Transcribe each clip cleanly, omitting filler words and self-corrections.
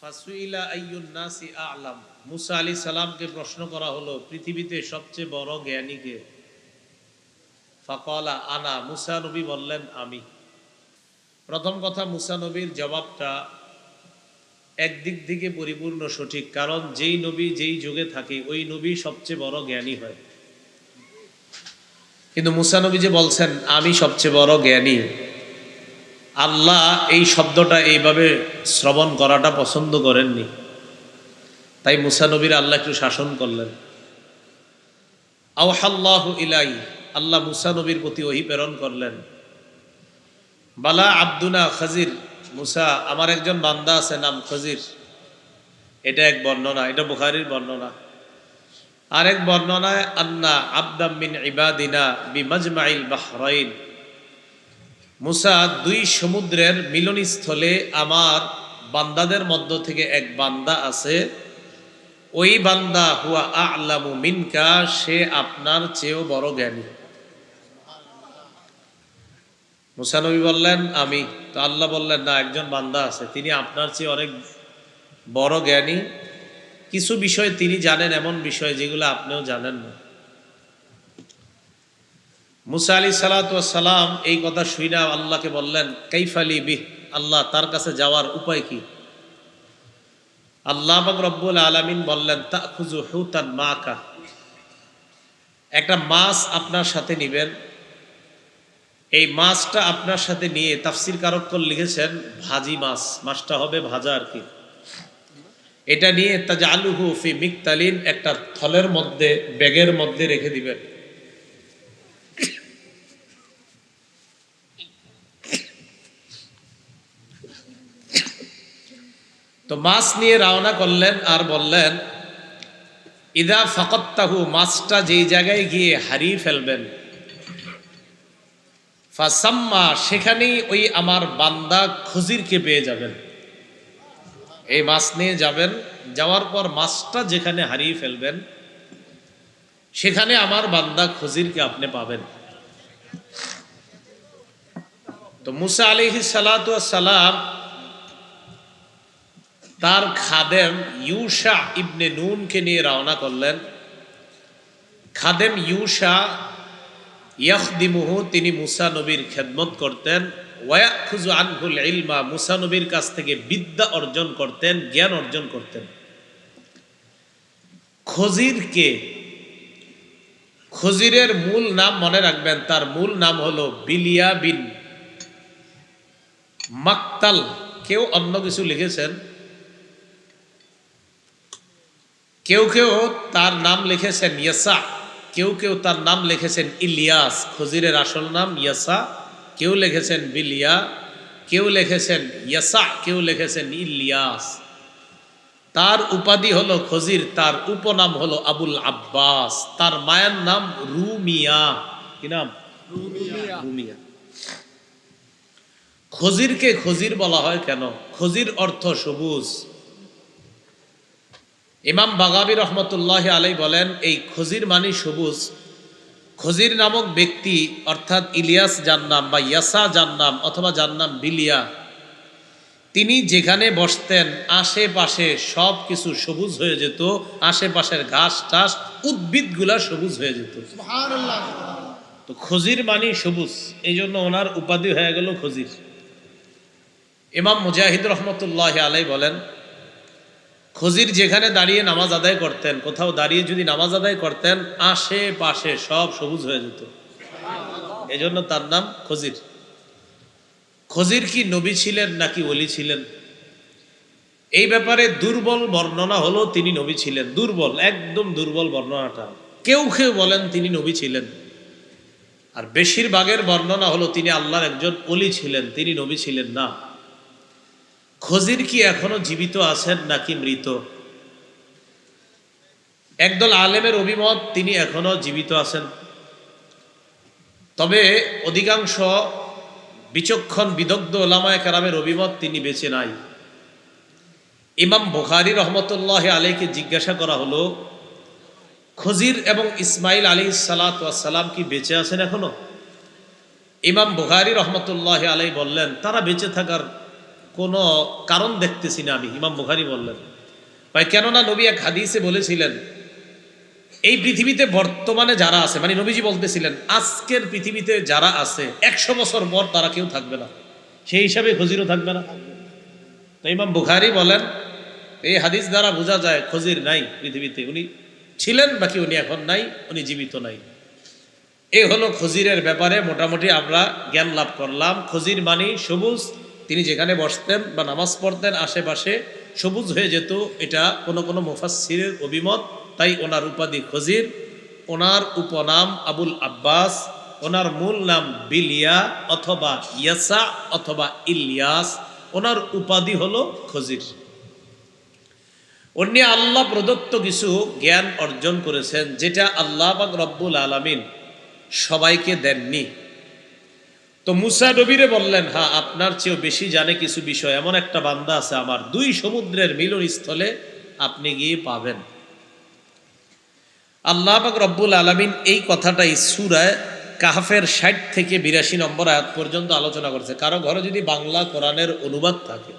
ফাসুইলা আইয়ুন নাসি আ'লাম। মুসা আলাইহিস সালামকে প্রশ্ন করা হলো পৃথিবীতে সবচেয়ে বড় জ্ঞানী কে? ফাকালা আনা। মুসা নবী বললেন আমি। প্রথম কথা, মুসা নবীর জবাবটা একদিক থেকে পরিপূর্ণ সঠিক, কারণ যেই নবী যেই যুগে থাকে ওই নবী সবচেয়ে বড় জ্ঞানী হয়। কিন্তু মুসা নবী যে বলছেন আমি সবচেয়ে বড় জ্ঞানী, আল্লাহ এই শব্দটা এইভাবে শ্রবণ করাটা পছন্দ করেননি। তাই মুসা নবীর আল্লাহ একটু শাসন করলেন। আওহাল্লাহু ইলাই, আল্লাহ মুসা নবীর প্রতি ওহী প্রেরণ করলেন। বালা আব্দুনা খাজির, মুসা আমার একজন বান্দা আছে নাম খাজির। এটা এক বর্ণনা, এটা বুখারীর বর্ণনা। আরেক বর্ণনায় আন্না আবদাম মিন ইবাদিনা বিমাজমাইল বাহরাইন, মুসা দুই সমুদ্রের মিলনস্থলে আমার বান্দাদের মধ্য থেকে এক বান্দা আছে, ওই বান্দা হুয়া আ'লামু মিনকা, সে আপনার চেয়েও বড় জ্ঞানী। মুসা নবী বললেন আমি। তো আল্লাহ বললেন না, একজন বান্দা আছে তিনি আপনার চেয়ে অনেক বড় জ্ঞানী, কিছু বিষয় তিনি জানেন, এমন বিষয় যেগুলো আপনিও জানেন না। মুসা আলাইহিস সালাতু ওয়াস সালাম এই কথা শুনে আল্লাহকে বললেন কাইফালি বিহ, আল্লাহ তার কাছে যাওয়ার উপায় কি? আল্লাহ পাক রব্বুল আলামিন বললেন তাখুযু হুতান মাকা, একটা মাছ আপনার সাথে নেবেন। এই মাছটা আপনার সাথে নিয়ে তাফসীর কারকগণ লিখেছেন ভাজি মাছ, মাছটা হবে ভাজা আর কি। এটা নিয়ে তাজআলুহু ফি মিকতালিন, একটা থলের মধ্যে ব্যাগের মধ্যে রেখে দিবেন। তো মাছ নিয়ে রওনা করলেন আর বললেন ইদা ফাকাত্তাহু, মাছটা যেই জায়গায় গিয়ে হারিয়ে ফেলবেন, ফাসাম্মা, সেখানেই ওই আমার বান্দা খজিরকে পেয়ে যাবেন। এই মাছ নিয়ে যাবেন, যাওয়ার পর মাছটা যেখানে হারিয়ে ফেলবেন সেখানে আমার বান্দা খজিরকে আপনি পাবেন। তো মুসা আলাইহিস সালাতু ওয়াস সালাম তার খাদেম ইউশা ইবনে নুনকে নিয়ে রওনা করলেন। খাদেম ইউশা ইয়াখদিমুহু, তিনি মুসা নবীর খেদমত করতেন। ওয়ায়াখুযু আনহুল ইলমা, মুসা নবীর কাছ থেকে বিদ্যা অর্জন করতেন, জ্ঞান অর্জন করতেন। খজিরকে, খজিরের মূল নাম মনে রাখবেন, তার মূল নাম হলো বিলিয়া বিন মাকতাল। কেউ অন্য কিছু লিখেছেন, কেউ কেউ তার নাম লিখেছেন ইয়াসা, কেউ কেউ তার নাম লিখেছেন ইলিয়াস। খজিরের আসল নাম ইয়াসা, কেউ লিখেছেন বিলিয়া, কেউ লিখেছেন ইয়াসা, কেউ লিখেছেন ইলিয়াস। তার উপাধি হলো খজির, তার উপনাম হলো আবুল আব্বাস, তার মায়ের নাম রুমিয়া। কি নাম? রুমিয়া। খজিরকে খজির বলা হয় কেন? খজির অর্থ সবুজ। ইমাম বাগাবী রহমতুল্লাহ আলাই বলেন এই খজির মানে সবুজ। খজির নামক ব্যক্তি অর্থাৎ ইলিয়াস যার নাম, বা ইয়াসা যার নাম, অথবা যার নাম বিলিয়া, তিনি যেখানে বসতেন আশেপাশে সব কিছু সবুজ হয়ে যেত, আশেপাশের ঘাস টাস উদ্ভিদগুলা সবুজ হয়ে যেত। তো খজির মানে সবুজ, এই জন্য ওনার উপাধি হয়ে গেল খজির। ইমাম মুজাহিদ রহমতুল্লাহ আলাই বলেন খজির যেখানে দাঁড়িয়ে নামাজ আদায় করতেন, কোথাও দাঁড়িয়ে যদি নামাজ আদায় করতেন আশেপাশে সব সবুজ হয়ে যেত, এজন্য তার নাম খজির। খজির কি নবী ছিলেন নাকি ওলি ছিলেন? এই ব্যাপারে দুর্বল বর্ণনা হলো তিনি নবী ছিলেন। দুর্বল, একদম দুর্বল বর্ণনাটা। কেউ কেউ বলেন তিনি নবী ছিলেন, আর বেশিরভাগের বর্ণনা হলো তিনি আল্লাহর একজন ওলি ছিলেন, তিনি নবী ছিলেন না। খজির কি এখনো জীবিত আছেন নাকি মৃত? একদল আলেমের অভিমত তিনি এখনো জীবিত আছেন, তবে অধিকাংশ বিচক্ষণ বিদগ্ধ ওলামায়ে কেরামের অভিমত তিনি বেঁচে নাই। ইমাম বুখারী রহমতুল্লাহ আলাইকে জিজ্ঞাসা করা হলো খজির এবং ইসমাইল আলাইহিস সালাতু ওয়াস সালাম কি বেঁচে আছেন এখনো? ইমাম বুখারী রহমতুল্লাহ আলাই বললেন তারা বেঁচে থাকার কোনো কারণ দেখতেছি না আমি। ইমাম বুখারী বললেন ভাই, কেননা নবী এক হাদিসে বলেছিলেন, এই পৃথিবীতে বর্তমানে যারা আছে, মানে নবীজি বলতেছিলেন আজকের পৃথিবীতে যারা আছে 100 বছর পর তারা কেউ থাকবে না, সেই হিসাবে খজিরও থাকবে না। তো ইমাম বুখারী বলেন এই হাদিস দ্বারা বোঝা যায় খজির নাই পৃথিবীতে, উনি ছিলেন বাকি উনি এখন নাই, উনি জীবিত নাই। এই হলো খজিরের ব্যাপারে মোটামুটি আমরা জ্ঞান লাভ করলাম। খজির মানে সবুজ, তিনি যেখানে বসতেন বা নামাজ পড়তেন আশেপাশে সবুজ হয়ে যেত, এটা কোনো কোনো মুফাসসিরের অভিমত, তাই ওনার উপাধি খজির। ওনার উপনাম আবুল আব্বাস, ওনার মূল নাম বিলিয়া অথবা ইয়াসা অথবা ইলিয়াস, ওনার উপাধি হলো খজির। উনি আল্লাহ প্রদত্ত কিছু জ্ঞান অর্জন করেছেন, যেটা আল্লাহ পাক রব্বুল আলামিন সবাইকে দেননি। তো মুসা নবীরে বললেন, হ্যাঁ আপনার চেয়েও বেশি জানে কিছু বিষয়, এমন একটা বান্দা আছে আমার, 2 সমুদ্রের মিলনস্থলে আপনি গিয়ে পাবেন। আল্লাহ পাক রব্বুল আলামিন এই কথাটাই সূরা কাহফের 60 থেকে 82 নম্বর আয়াত পর্যন্ত আলোচনা করেছে। কারো ঘরে যদি বাংলা কোরআনের অনুবাদ থাকে,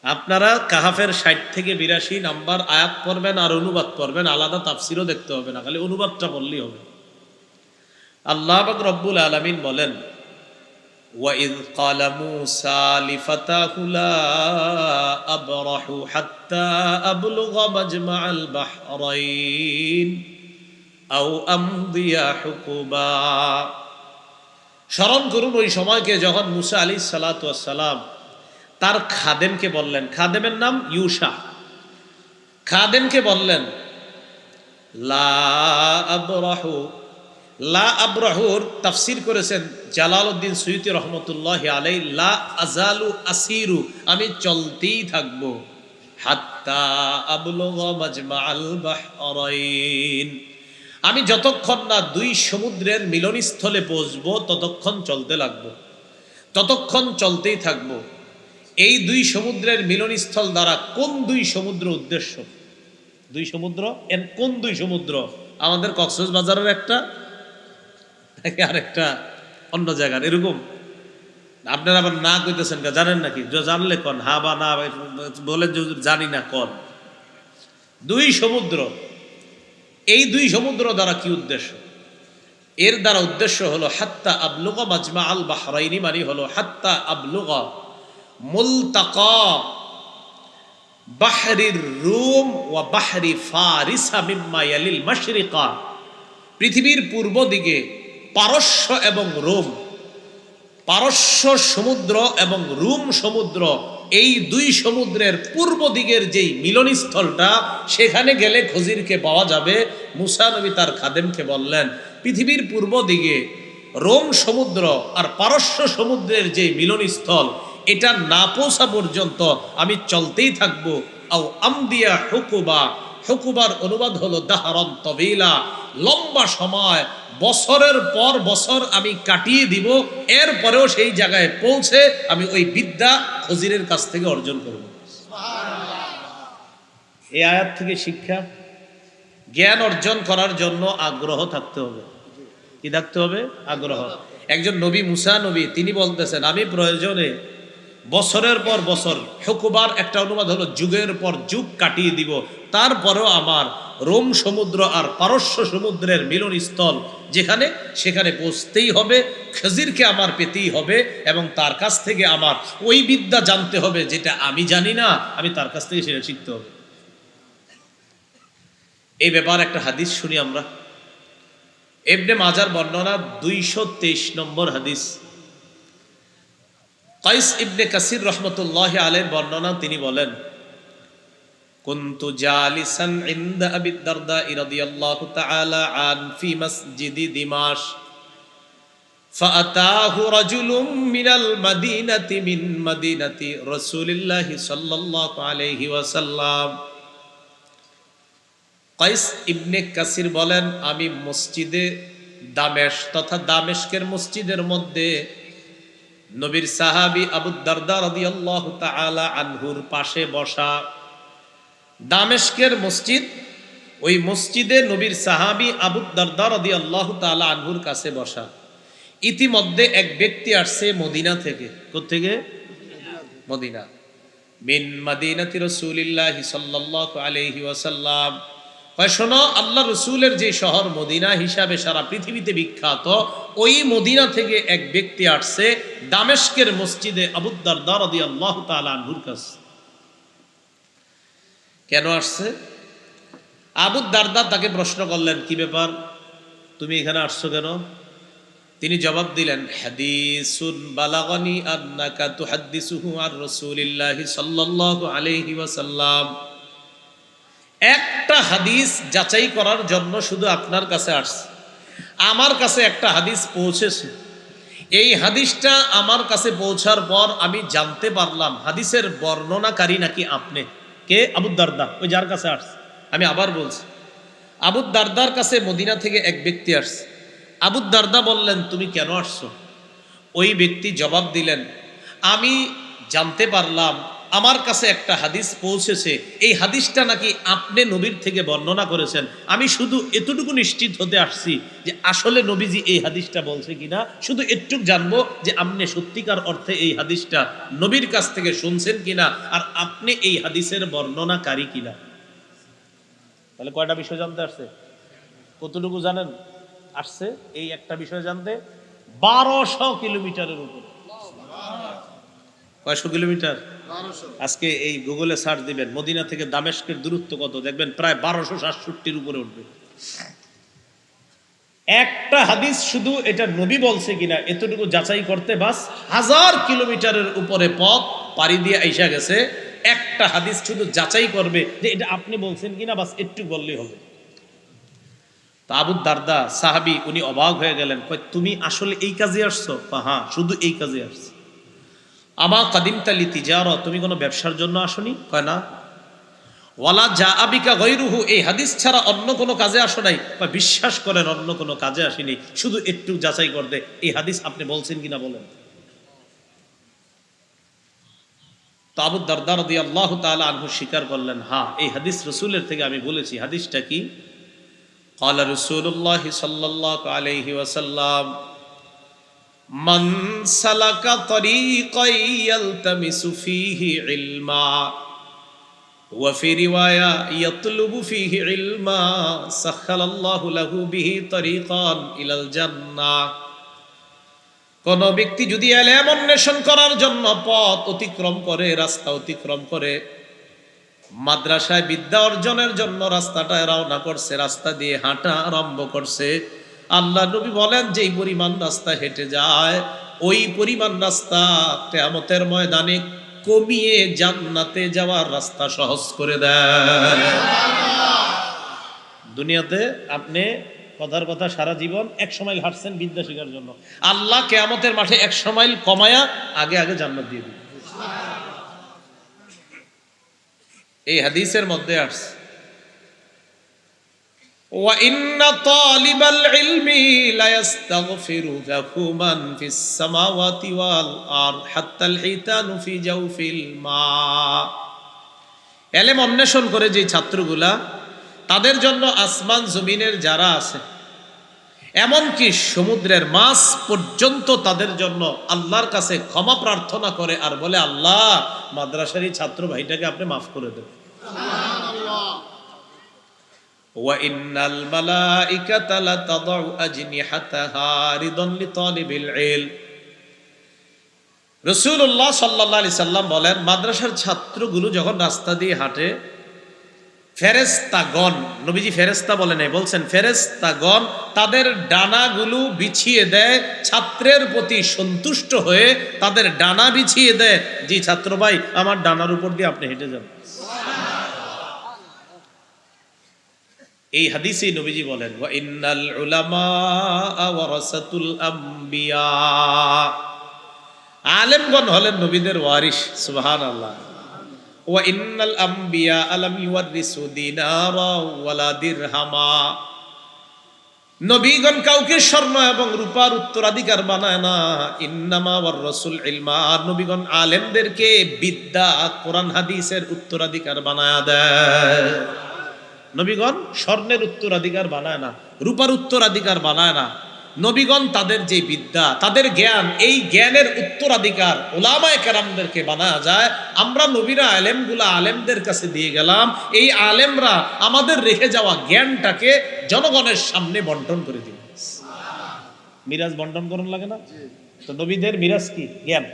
আপনারা কাহফের 60 থেকে 82 নম্বর আয়াত পড়বেন আর অনুবাদ পড়বেন, আলাদা তাফসিরও দেখতে হবে না, খালি অনুবাদটা পড়লেই হবে। আল্লাহ পাক রব্বুল আলামিন বলেন, وَإِذْ قَالَ مُوسَى لِفَتَاهُ لَا أَبْرَحُ حَتَّى أَبْلُغَ مَجْمَعَ الْبَحْرَيْنِ أَوْ أَمْضِيَ حُقُبًا। স্মরণ করুন ওই সময়কে যখন মুসা আলাইহিস সালাতু ওয়াস সালাম তার খাদেমকে বললেন, খাদেমের নাম ইউশা, খাদেমকে বললেন লা আবরাহু। লা আবরাহুর তাফসির করেছেন জালালউদ্দিন সুয়ুতি রহমতুল্লাহি আলাইহি, লা আজালু আসিরু, আমি চলতেই থাকবো, হাত্তা আবলুগা মাজমাআল বাহরাইন, আমি যতক্ষণ না 2 সমুদ্রের মিলনস্থলে পৌঁছবো ততক্ষণ চলতে লাগবো, ততক্ষণ চলতেই থাকবো। এই 2 সমুদ্রের মিলনস্থল দ্বারা কোন 2 সমুদ্র উদ্দেশ্য? 2 সমুদ্র, এর কোন 2 সমুদ্র? আমাদের কক্সবাজারের একটা, আরেকটা অন্য জায়গার, এরকম। আপনারা আবার না কইতেছেন, জানেন নাকি? জানলে কন, হা বা না বলে, জানি না কন। 2 সমুদ্র, এই 2 সমুদ্র দ্বারা কি উদ্দেশ্য? এর দ্বারা উদ্দেশ্য হলো হাত্তা আবলুগা মাজমা আল বাহরাইনি, মানে হলো হাত্তা আবলুগা মুলতাকা বাহরির রুম ওয়া বাহরি ফারিসা মিম্মা ইয়ালিল মাশরিকা, পৃথিবীর পূর্ব দিকে পারস্য এবং রোম, পারস্য সমুদ্র এবং রোম সমুদ্র, এই 2 সমুদ্রের পূর্ব দিকের যেই মিলনস্থলটা, সেখানে গেলে খজিরকে পাওয়া যাবে। মুসা নবী তার খাদেমকে বললেন, পৃথিবীর পূর্ব দিকে রোম সমুদ্র আর পারস্য সমুদ্রের যে মিলনস্থল, এটা না পৌঁছা পর্যন্ত আমি চলতেই থাকবো। আও আমদিয়া হুকুবা, হুকুবার অনুবাদ হলো দাহরন তবিলা, লম্বা সময়, বছরের পর বছর আমি কাটিয়ে দিব, এরপরেও সেই জায়গায় পৌঁছে আমি ওই বিদ্যা খজিরের কাছ থেকে অর্জন করব। এই আয়াত থেকে শিক্ষা, জ্ঞান অর্জন করার জন্য আগ্রহ থাকতে হবে। কি থাকতে হবে? আগ্রহ। একজন নবী, মুসা নবী, তিনি বলতেছেন আমি প্রয়োজনে বছরের পর বছর, হুকুবার একটা অনুবাদ হলো যুগের পর যুগ কাটিয়ে দিব, তারপরেও আমার রোম সমুদ্র আর পারস্য সমুদ্রের মিলনস্থল যেখানে, সেখানে পৌঁছতেই হবে, খজিরকে আমার পেতেই হবে, এবং তার কাছ থেকে আমার ওই বিদ্যা জানতে হবে যেটা আমি জানি না, আমি তার কাছ থেকে সেটা শিখতে হবে। এই ব্যাপার একটা হাদিস শুনি আমরা, ইবনে মাজার বর্ণনা 223 নম্বর হাদিস। কাইস ইবনে কাসির রহমতুল্লাহি আলাইহির বর্ণনা, তিনি বলেন, কুনতু জালিসান ইনদা আবি দারদা রাদিয়াল্লাহু তাআলা আন ফি মসজিদি দিমাশ ফাআতাহু রাজুলুম মিনাল মাদিনাতি মিন মাদিনাতি রাসূলিল্লাহি সাল্লাল্লাহু আলাইহি ওয়াসাল্লাম। কাইস ইবনে কাসির বলেন, আমি মসজিদে দামেশ তথা দামেশকের মসজিদের মধ্যে নবীর সাহাবী আবু দারদা রাদিয়াল্লাহু তাআলা আনহুর পাশে বসা। দামেশকের মসজিদ, ওই মসজিদে নবীর সাহাবী আবু দারদা রাদিয়াল্লাহু তাআলা আনহুর কাছে বসা। ইতিমধ্যে এক ব্যক্তি আসছে মদিনা থেকে। কোত্থেকে? মদিনা। মিন মাদিনাতি রাসূলিল্লাহি সাল্লাল্লাহু আলাইহি ওয়াসাল্লাম, কয় শোনো, আল্লাহ রসুলের যে শহর মদিনা হিসাবে সারা পৃথিবীতে বিখ্যাত, ওই মদিনা থেকে এক ব্যক্তি আসছে দামেস্কের মসজিদে আবু দারদা রাদিয়াল্লাহু তাআলা আনহুর কাছে। কেন আসছে? আবু দারদা তাকে প্রশ্ন করলেন, কি ব্যাপার, তুমি এখানে আসছো কেন? তিনি জবাব দিলেন, হাদিসুন বালাগানি আন্নাকা তুহাদ্দিসুহু আর রাসূলিল্লাহি সাল্লাল্লাহু আলাইহি ওয়াসাল্লাম। একটা হাদিস যাচাই করার জন্য শুধু আপনার কাছে আসছে। আমার কাছে একটা হাদিস পৌঁছেছে। এই হাদিসটা আমার কাছে পৌঁছার পর আমি জানতে পারলাম হাদিসের বর্ণনাকারী নাকি আপনি। কে? আবু দারদা, ওই যার কাছে আসছে। আমি আবার বলছি, আবু দারদার কাছে মদিনা থেকে এক ব্যক্তি আসছে। আবু দারদা বললেন, তুমি কেন আসছো? ওই ব্যক্তি জবাব দিলেন, আমি জানতে পারলাম আমার কাছে একটা হাদিস পৌঁছেছে, এই হাদিসটা নাকি আপনি নবীর থেকে বর্ণনা করেছেন। আমি শুধু এতটুকু নিশ্চিত হতে আসছি যে আসলে নবীজি এই হাদিসটা বলছে কিনা, শুধু এটুক জানবো যে আপনি সত্যিকার অর্থে এই হাদিসটা নবীর কাছ থেকে শুনছেন কিনা, আর আপনি এই হাদিসের বর্ণনাকারী কিনা। তাহলে কয়টা বিষয় জানতে আসছে? কতটুকু জানেন? আসছে এই একটা বিষয় জানতে 1200 কিলোমিটারের উপরে। কয়শো কিলোমিটার? আজকে এই গুগলে সার্চ দিবেন মদিনা থেকে দামেস্কের দূরত্ব কত, দেখবেন প্রায় 1267 উপরে উঠবে। একটা হাদিস শুধু এটা নবী বলছে কিনা এতটুকু যাচাই করতে বাস 1000 কিলোমিটারের উপরে পথ পাড়ি দিয়ে আইসা গেছে। একটা হাদিস শুধু যাচাই করবে যে এটা আপনি বলছেন কিনা, বাস একটু বললেই হবে। তা আবু দারদা সাহাবী, উনি অবাক হয়ে গেলেন, কয় তুমি আসলে এই কাজে আসছো? হ্যাঁ, শুধু এই কাজে আসছি। আমা কাদিমতা লিতিজারা, তুমি কোনো ব্যবসার জন্য আসনি? কয় না। ওয়ালা জা আবিকা গৈরুহু, এই হাদিস ছাড়া অন্য কোনো কাজে আসো নাই? কয় বিশ্বাস করেন অন্য কোনো কাজে আসিনি, শুধু একটু যাচাই করতে এই হাদিস আপনি বলছেন কিনা বলেন। তো আবু দারদা রাদিয়াল্লাহু তাআলা আনহু স্বীকার করলেন, হ্যাঁ এই হাদিস রাসূলের থেকে আমি বলেছি। হাদিসটা কি? ক্বালা রাসূলুল্লাহি সাল্লাল্লাহু আলাইহি ওয়াসাল্লাম, মান সালাকা তরিকান ইয়ালতামিসু ফীহি ইলমা ওয়া ফি রিওয়ায়া ইয়াতলুবু ফীহি ইলমা সাখালাল্লাহু লাহু বিহি তরিকান ইলাল জান্নাহ। কোন ব্যক্তি যদি ইলম অন্বেষণ করার জন্য পথ অতিক্রম করে, রাস্তা অতিক্রম করে, মাদ্রাসায় বিদ্যা অর্জনের জন্য রাস্তাটায় রওনা করছে, রাস্তা দিয়ে হাঁটা আরম্ভ করছে, আল্লাহ নবী বলেন যেই পরিমাণ রাস্তা হেঁটে যায় ওই পরিমাণ রাস্তা কিয়ামতের ময়দানে কমিয়ে জান্নাতে যাওয়ার রাস্তা সহজ করে দেয়। দুনিয়াতে আপনি কথার কথা সারা জীবন 100 মাইল হাঁটছেন বিদ্যা শেখার জন্য, আল্লাহ কিয়ামতের মাঠে 100 মাইল কমায়া আগে আগে জান্নাত দিয়ে দিবে। এই হাদিসের মধ্যে আসছে, ওয়া ইন্না তালিবাল ইলমি লা ইস্তাগফিরু যাকুমান ফিস সামাওয়াতি ওয়াল আরদ হাত্তাল হিতানু ফি জাওফিল মা। ইলম অন্বেষণ করে যে ছাত্রগুলা, তাদের জন্য আসমান জমিনের যারা আছে, এমনকি সমুদ্রের মাছ পর্যন্ত তাদের জন্য আল্লাহর কাছে ক্ষমা প্রার্থনা করে আর বলে, আল্লাহ মাদ্রাসারই ছাত্র ভাইটাকে আপনি মাফ করে দেন। ওয়া ইন্নাল মালাইকাতা লাতাদউ আজনিহাতাহা রিদান লিতালিবিল ইলম। রাসূলুল্লাহ সাল্লাল্লাহু আলাইহি সাল্লাম বলেন, মাদ্রাসার ছাত্রগুলো যখন রাস্তা দিয়ে হাঁটে, ফেরেশতাগণ, নবীজি ফেরেশতা বলে নাই, বলছেন ফেরেশতাগণ তাদের ডানাগুলো বিছিয়ে দেয় ছাত্রের প্রতি সন্তুষ্ট হয়ে, তাদের ডানা বিছিয়ে দেয়, জি ছাত্র ভাই আমার ডানার উপর দিয়ে আপনি হেঁটে যান। এই হাদিসেই নবীজি বলেন, ওয়া ইন্নাল উলামা ওয়ারাসাতুল আম্বিয়া, আলেমগণ হলেন নবীদের ওয়ারিস। সুবহানাল্লাহ। ওয়া ইন্নাল আম্বিয়া আলাম ইউরিসু দিনারা ওয়ালা দিরহামা, নবীগণ কাউকে স্বর্ণ এবং রূপার উত্তরাধিকার বানায় না। ইন্নামা ওয়ার রাসূল ইলমা, নবীগণ আলেমদেরকে বিদ্যা কোরআন হাদিসের উত্তরাধিকার বানায় দেয়। নবীগণ স্বর্ণের উত্তরাধিকার বানায় না, রূপার উত্তরাধিকার বানায় না, নবীগণ তাদের যে বিদ্যা, তাদের জ্ঞান, এই জ্ঞানের উত্তরাধিকার উলামায়ে কেরামদেরকে বানা যায়। আমরা নবীরা আলেমগুলা আলেমদের কাছে দিয়ে গেলাম, এই আলেমরা আমাদের রেখে যাওয়া জ্ঞানটাকে জনগণের সামনে বন্টন করে দিল। মিরাজ বন্টন করুন লাগে না? তো নবীদের মিরাজ কি? জ্ঞান।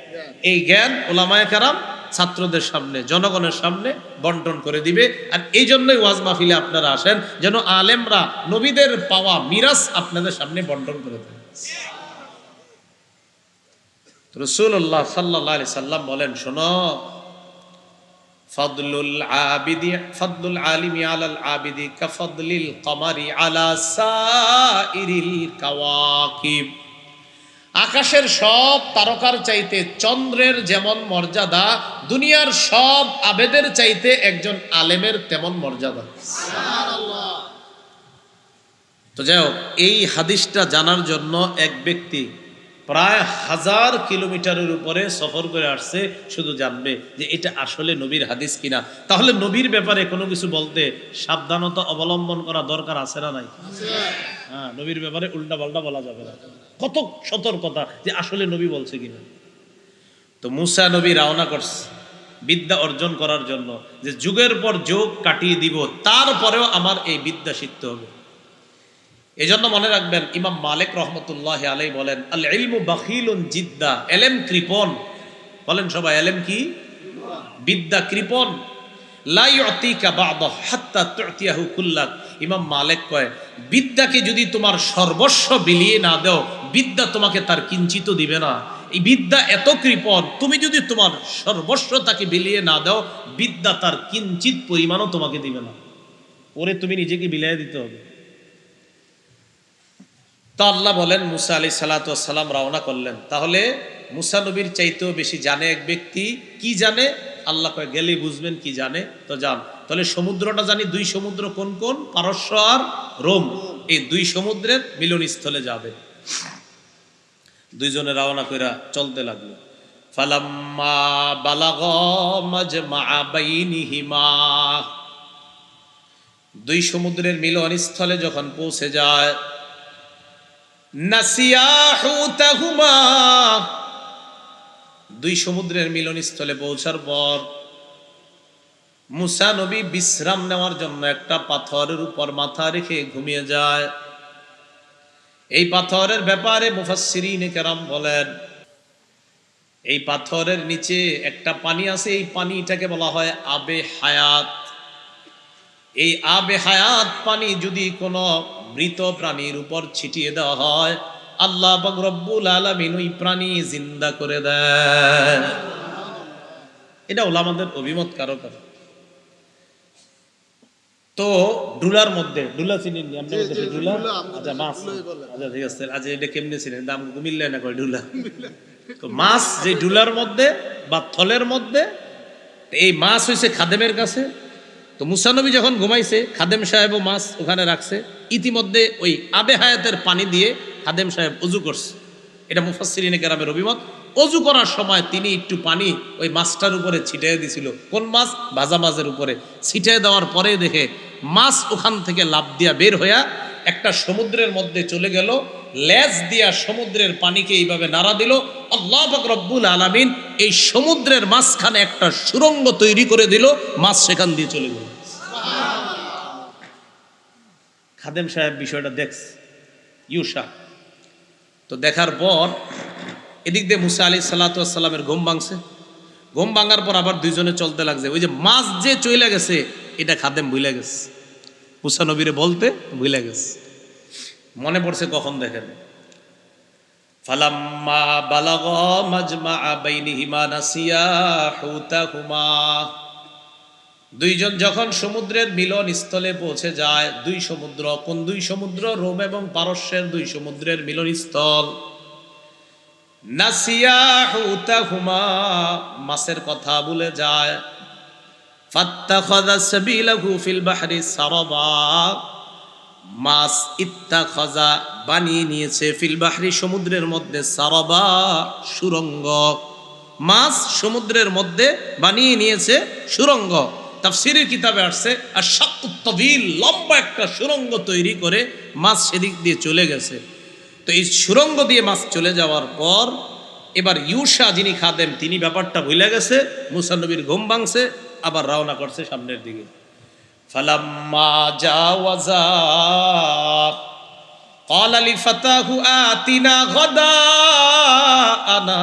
এই জ্ঞান উলামায়ে কেরাম ছাত্রদের সামনে, জনগণের সামনে বন্টন করে দিবে। আর এই জন্যই ওয়াজ মাহফিলে আপনারা আসেন, যেন আলেমরা নবীদের পাওয়া মিরাজ আপনাদের সামনে বন্টন করে দেন। রাসূলুল্লাহ সাল্লাল্লাহু আলাইহি সাল্লাম বলেন, শোনো, ফাদলুল আলিমি আলাল আবিদি কাফাদলিল কমারি আলা সাইরিল কাওয়াকিব। আকাশের সব তারকার চাইতে চন্দ্রের যেমন মর্যাদা, দুনিয়ার সব আবেদের চাইতে একজন আলেমের তেমন মর্যাদা। তো যাই হোক, এই হাদিসটা জানার জন্য এক ব্যক্তি প্রায় 1000 কিলোমিটারের উপরে সফর করে আসছে, শুধু জানবে যে এটা আসলে নবীর হাদিস কিনা। তাহলে নবীর ব্যাপারে কোনো কিছু বলতে সাবধানতা অবলম্বন করা দরকার আছে না নাই? হ্যাঁ, নবীর ব্যাপারে উল্টা পাল্টা বলা যাবে না। কত সতর্কতা যে আসলে নবী বলছে কিনা। তো মুসা নবী রওনা করছে বিদ্যা অর্জন করার জন্য, যে যুগের পর যুগ কাটিয়ে দিব, তারপরেও আমার এই বিদ্যা শিখতে হবে। এই জন্য মনে রাখবেন, ইমাম মালিক রহমতুল্লাহ আলাইহি বলেন, আল ইলমু বাখিলুন জিদ্দা, এলেম কৃপণ। বলেন সবাই, এলেম কি? বিদ্যা কৃপণ। লা ইউতিকা বা'দাহু হাত্তা তু'তিয়াহু কুল্লাক। ইমাম মালিক কয়, বিদ্যাকে যদি তোমার সর্বস্ব বিলিয়ে না দাও, বিদ্যা তোমাকে তার কিঞ্চিত দিবে না। এই বিদ্যা এত কৃপণ, তুমি যদি তোমার সর্বস্ব তাকে বিলিয়ে না দাও, বিদ্যা তার কিঞ্চিত পরিমাণও তোমাকে দিবে না। ওরে তুমি নিজেকে বিলিয়ে দিতে হবে। তো আল্লাহ বলেন, মুসা আলাইহিস সালাতু ওয়াস সালাম রওনা করলেন। তাহলে মুসা নবীর চাইতেও বেশি জানে এক ব্যক্তি। কি জানে? আল্লাহ কয়, গেলেই বুঝবেন কি জানে। তো যান, তাহলে সমুদ্রটা জানি, 2 সমুদ্র কোন কোন? পারস্য আর রোম। এই 2 সমুদ্রের মিলনস্থলে যাবে। দুইজনে রওনা কইরা চলতে লাগলো। ফালাম্মা বালাগা মাজমা বাইনিহিমা, 2 সমুদ্রের মিলনস্থলে যখন পৌঁছে যায়, নাসিয়া হুতাহুমা, 2 সমুদ্রের মিলনস্থলে পৌঁছার পর মুসা নবী বিশ্রাম নেওয়ার জন্য একটা পাথরের উপর মাথা রেখে ঘুমিয়ে যায়। এই পাথরের ব্যাপারে মুফাসসিরিনে কেরাম বলেন, এই পাথরের নিচে একটা পানি আছে, এই পানিটাকে বলা হয় আবে হায়াত। এই আবে হায়াত পানি যদি কোনো মৃত প্রাণীর উপর ছিটিয়ে দেওয়া হয়, আল্লাহ পাক রব্বুল আলামিন ওই প্রাণী জিন্দা করে দেয়। এটা ওলামাদের অভিমত কারো কারো। তো ডুলার মধ্যে, ডুলা চিনেন নি আপনি? ডুলা, আচ্ছা মাছ, আচ্ছা ঠিক আছে। আজ এটা কেমনে ছিলেন? দাম কুমিল্লা না কয় ডুলা। তো মাছ যে ডুলার মধ্যে বা থলের মধ্যে, এই মাছ হয়েছে খাদেমের কাছে। তো মুসা নবী যখন ঘুমাইছে, খাদেম সাহেবও মাছ ওখানে রাখছে। ইতিমধ্যে ওই আবে হায়াতের পানি দিয়ে খাদেম সাহেব অজু করছে। এটা মুফাসসিরিনে কেরামের অভিমত। অজু করার সময় তিনি একটু পানি ওই মাছটার উপরে ছিটিয়ে দিছিল। কোন মাছ? ভাজা মাছের উপরে ছিটিয়ে দেওয়ার পরে দেখে মাছ ওখান থেকে লাফ দিয়া বের হইয়া একটা সমুদ্রের মধ্যে চলে গেল। লেজ দিয়া সমুদ্রের পানিকে এইভাবে নাড়া দিল। আল্লাহ পাক রব্বুল আলামিন এই সমুদ্রের মাঝখানে একটা সুড়ঙ্গ তৈরি করে দিল, মাছ সেখান দিয়ে চলে গেল। খাদেম সাহেব বিষয়টা দেখছে, ইউসা। তো দেখার পর এদিক দিয়ে মুসা আলাইহিস সালাতু ওয়াস সালামের ঘুম ভাঙছে। ঘুম ভাঙার পর আবার দুইজনে চলতে লাগছে। ওই যে মাছ যে চলে গেছে, এটা খাদেম ভুলে গেছে, মুসা নবীরে বলতে ভুলে গেছে। মনে পড়ছে কখন? দেখেন, ফালাম্মা বালাগা মাজমা বাইনিহিমা নাসিয়া হুতাহুমা, দুইজন যখন সমুদ্রের মিলন স্থলে পৌঁছে যায়। 2 সমুদ্র, কোন 2 সমুদ্র? রোম এবং পারস্যের 2 সমুদ্রের মিলনস্থল। নাসিয়া হুতাহুমা, মাছের কথা ভুলে যায়। ফাত্তাখাযা সাবিলাহু ফিল বাহরি সারাবা, মাছ ইত্তাখাযা বানিয়ে নিয়েছে, ফিল বাহরি সমুদ্রের মধ্যে, সারাবা সুরঙ্গ। মাছ সমুদ্রের মধ্যে বানিয়ে নিয়েছে সুরঙ্গ। তাফসীরের কিতাবে আসছে আর শাক্কুত তাবিল, লম্বা একটা সুরঙ্গ তৈরি করে মাছ সেদিক দিয়ে চলে গেছে। তো এই সুরঙ্গ দিয়ে মাছ চলে যাওয়ার পর এবার ইউসা যিনি খাদেম তিনি ব্যাপারটা ভুলে গেছে, মুসা নবীর ঘুম ভাঙছে, আবার রওনা করছে সামনের দিকে। ফালাম্মা জাওয়াজা ক্বালা লিফাতাহু আতিনা গাদাআনা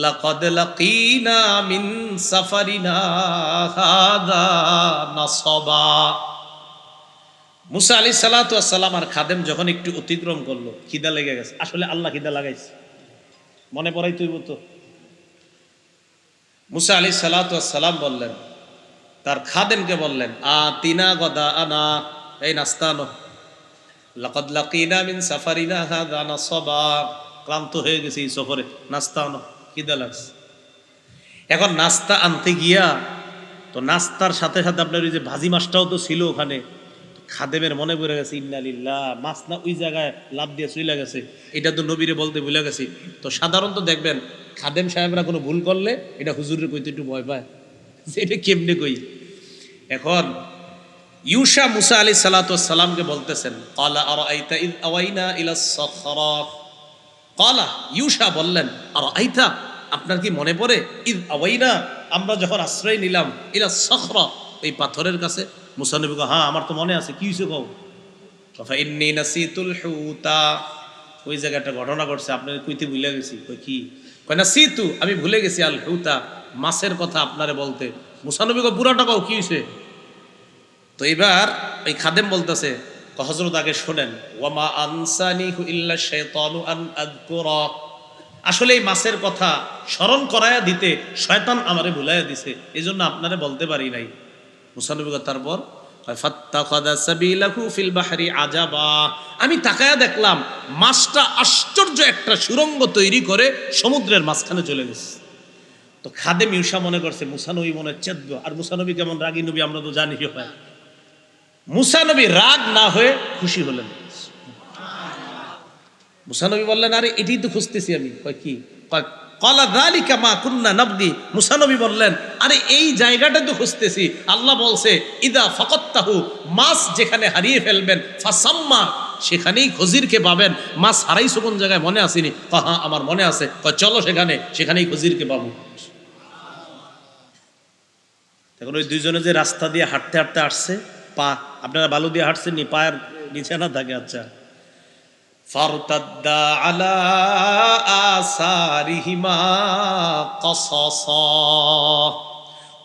লাকাদ লাকিনা মিন সাফারিনা হাযা নাসাবা। মুসা আলাইহিস সালাতু ওয়াস সালাম আর খাদেম যখন একটু অতিক্রম করলো, খিদা লেগে গেছে। আসলে আল্লাহ খিদা লাগাইছে, মনে পড়াই তুই তো। মুসা আলাইহিস সালাতু ওয়াস সালাম বললেন, তার খাদেমকে বললেন, আতিনা গাদাআনা, এই নাস্তা আনো। লাকাদ লাকিনা মিন সাফারিনা হাযা নাসাবা, ক্লান্ত হয়ে গেছি এই সফরে, নাস্তা আনো, খিদা লাগছে। এখন নাস্তা আনতে গিয়া তো নাস্তার সাথে সাথে আপনার ওই যে ভাজি মাছটাও তো ছিল ওখানে। খাদেমের মনে পড়ে গেছে, ইন্না লিল্লাহ, মাছ না ওই জায়গায় লাভ দিয়ে চলে গেছে, এটা তো নবীরে বলতে ভুলে গেছি। তো সাধারণত দেখবেন খাদেম সাহেবরা কোনো ভুল করলে এটা হুজুরের কইতে একটু ভয় পায় যে এটা কেমনে কই। এখন ইউসা মুসা আলাইহিস সালাতু ওয়াস সালামকে বলতেছেন, ক্বালা আরাআইতা ইয আওয়াইনা ইলাস সাখরা। ক্বালা, ইউসা বললেন, আরাআইতা, আপনার কি মনে পড়ে, ইয আওয়াইনা, আমরা যখন আশ্রয় নিলাম, ইলাস সাখরা, এই পাথরের কাছে। মুসা নবী কয়, হ্যাঁ আমার তো মনে আছে, কি হইছে কও? ফাইন্নী নাসিতুল হুতা, ওই জায়গাটা ঘটনা ঘটছে, আপনার কইতে ভুলে গেছি। কই কি? কয় নাসিতু, আমি ভুলে গেছি, আল হুতা, মাছের কথা আপনারে বলতে। মুসা নবী কয়, পুরাটা কও, কি হইছে? তো এবার ওই খাদেম বলতেছে, হযরত আগে শোনেন, ওয়ামা আনসানিহু ইল্লা শাইতানু আন আযকুরা, আসলে এই মাছের কথা স্মরণ করায়া দিতে শয়তান আমারে ভুলাইয়া দিছে, এজন্য আপনারে বলতে পারি নাই। মুসা নবী তারপর ফাত্তাখাযা সাবিলাহু ফিল বাহরি আজাবা, আমি তাকায়া দেখলাম মাছটা আশ্চর্য একটা সুরঙ্গ তৈরি করে সমুদ্রের মাঝখানে চলে গেছে। তো খাদেম ইউসা মনে করছে মুসা নবী মনে চেতব, আর মুসা নবী কেমন রাগী নবী আমরা তো জানি। হয় মুসা নবী রাগ না হয়ে খুশি হলেন। মুসা নবী বললেন, আরে এটাই তো খুঁজতেছি আমি। কয় কি? ক্বালা যালিকা মা কুন্না নাবগি, মুসা নবী বললেন, আরে এই জায়গাটা তো খুঁজতেছি। আল্লাহ বলছে, ইদা ফাকাত্তাহু, মাছ যেখানে হারিয়ে ফেলবেন, ফাসাম্মা, সেখানেই খজিরকে পাবেন। মাছ হারাইছো কোন জায়গায় মনে আসেনি? হ্যাঁ আমার মনে আছে। চলো সেখানে, সেখানেই খজিরকে পাবো। এখন ওই দুইজনে যে রাস্তা দিয়ে হাঁটতে হাঁটতে আসছে, পা, আপনারা বালু দিয়ে হাঁটছেন নি, পায়ের নিচে না থাকে? আচ্ছা। ফারতাদ্দা আলা আসারিহিমা কাসাসা,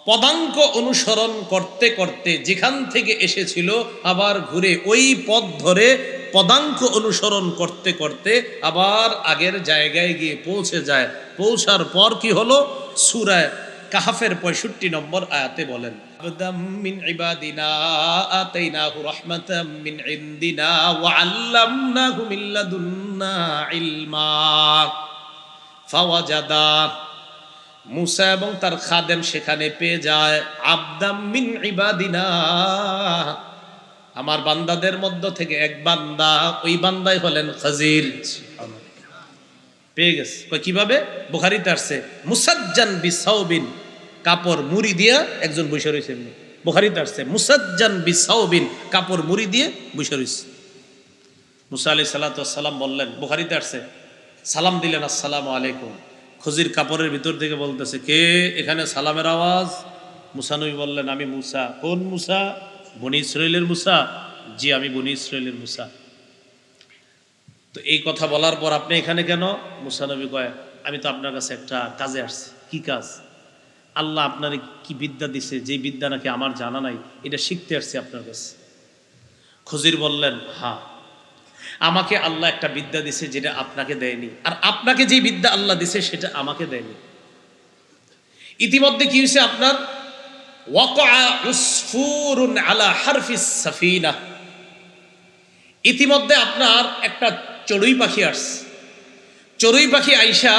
পদাঙ্ক অনুসরণ করতে করতে যেখান থেকে এসেছিল আবার ঘুরে ওই পথ ধরে পদাঙ্ক অনুসরণ করতে করতে আবার আগের জায়গায় গিয়ে পৌঁছে যায়। পৌঁছার পর কি হলো? সূরা কাহফের 65 নম্বর আয়াতে বলেন, আবদাম মিন ইবাদিনা আতাইনাহু রাহমাতাম মিন ইনদিনা ওয়া আল্লামনাহু মিন লাদুন্না ইলমা ফাওয়াজাদা, মুসা এবং তার খাদেম সেখানে পেয়ে যায় আবদাম মিন ইবাদিনা, আমার বান্দাদের মধ্য থেকে এক বান্দা, ওই বান্দাই হলেন খজির। পেয়ে গেছে। কিভাবে? বুখারীতে আসছে, মুসাজ্জান বিসাউবিন, কাপড় মুড়ি দিয়া একজন বসে রয়েছে। বুখারীতে আসছে মুসাজ্জান বিসাউবিন, কাপড় মুড়ি দিয়ে বসে রয়েছে। মুসা আলাইহিস সালাতু ওয়াস সালাম বললেন, বুখারীতে আসছে, সালাম দিলেন, আসসালামু আলাইকুম। খজির কাপড়ের ভিতর থেকে বলতেছে, কে এখানে সালামের আওয়াজ? মুসা নবী বললেন, আমি মুসা। কোন মুসা? বনি ইসরাইলের মুসা। জি আমি বনি ইসরাইলের মুসা। তো এই কথা বলার পর আপনি এখানে কেন? মুসা নবী কয়, আমি তো আপনার কাছে একটা কাজে আসছি। কি কাজ? আল্লাহ আপনার কি বিদ্যা দিছে, যে বিদ্যা নাকি আমার জানা নাই, এটা শিখতে আসছি আপনার কাছে। খজির বললেন, হ্যাঁ আমাকে আল্লাহ একটা বিদ্যা দিছে যেটা আপনাকে দেয়নি, আর আপনাকে যে বিদ্যা আল্লাহ দিছে সেটা আমাকে দেয়নি। ইতিমধ্যে কি হয়েছে আপনার? ওয়াকা উসফুরুন আলা হারফিস সাফিনা, ইতিমধ্যে আপনার একটা চড়ুই পাখি আসছে। চড়ুই পাখি আইসা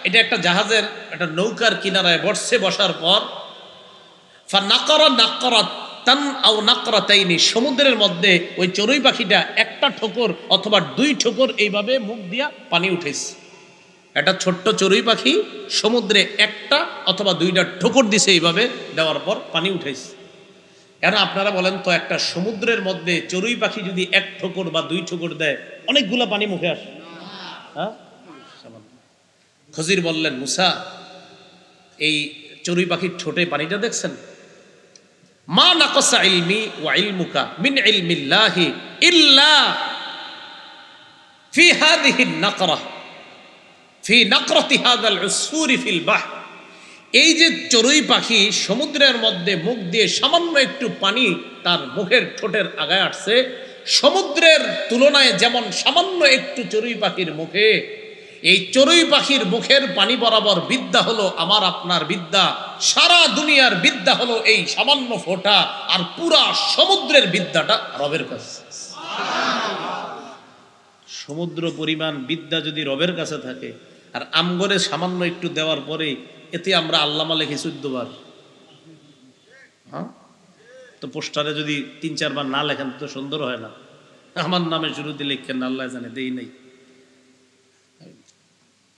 এটা একটা জাহাজের একটা নৌকার কিনারায় বসছে। বসার পর ফানাকারা নাকরাতান আও নাকরাতাইনি, সমুদ্রের মধ্যে ওই চড়ুই পাখিটা একটা ঠোকর অথবা দুই ঠোকর এইভাবে মুখ দিয়া পানি উঠেছে। একটা ছোট্ট চড়ুই পাখি সমুদ্রে একটা অথবা দুইটা ঠোকর দিছে, এইভাবে দেওয়ার পর পানি উঠেছে। কেন আপনারা বলেন তো, একটা সমুদ্রের মধ্যে চড়ুই পাখি যদি এক ঠোকর বা দুই ঠোকর দেয় অনেকগুলা পানি মুখে আসে? হ্যাঁ, খজির বললেন, মুসা, এই চড়ুই পাখির ঠোঁটে পানিটা দেখছেন? মা নাকসা ইলমি ওয়া ইলমুকা মিন ইলমিল্লাহি ইল্লা ফি হাদিহি নাকরা ফি নাকরাতি হাদাল উসফুরি ফিল বাহর। এই যে চড়ুই পাখি সমুদ্রের মধ্যে মুখ দিয়ে সামান্য একটু পানি তার মুখের ঠোঁটের আগায় আসছে, সমুদ্রের তুলনায় যেমন সামান্য একটু চড়ুই পাখির মুখে, এই চড়ুই পাখির মুখের পানি বরাবর বিদ্যা হলো আমার আপনার বিদ্যা, সারা দুনিয়ার বিদ্যা হলো এই সামান্য ফোঁটা, আর পুরা সমুদ্রের বিদ্যাটা রবের কাছে। সমুদ্র পরিমাণ বিদ্যা যদি রবের কাছে থাকে, আর আমগরে সামান্য একটু দেওয়ার পরে এতে আমরা আল্লামা লেখি 14 বার, হ্যাঁ, তো পোস্টারে যদি 3-4 বার না লেখেন তো সুন্দর হয় না। আমার নামে শুরুতে লিখেন না, আল্লাহ জানে, দেই নাই,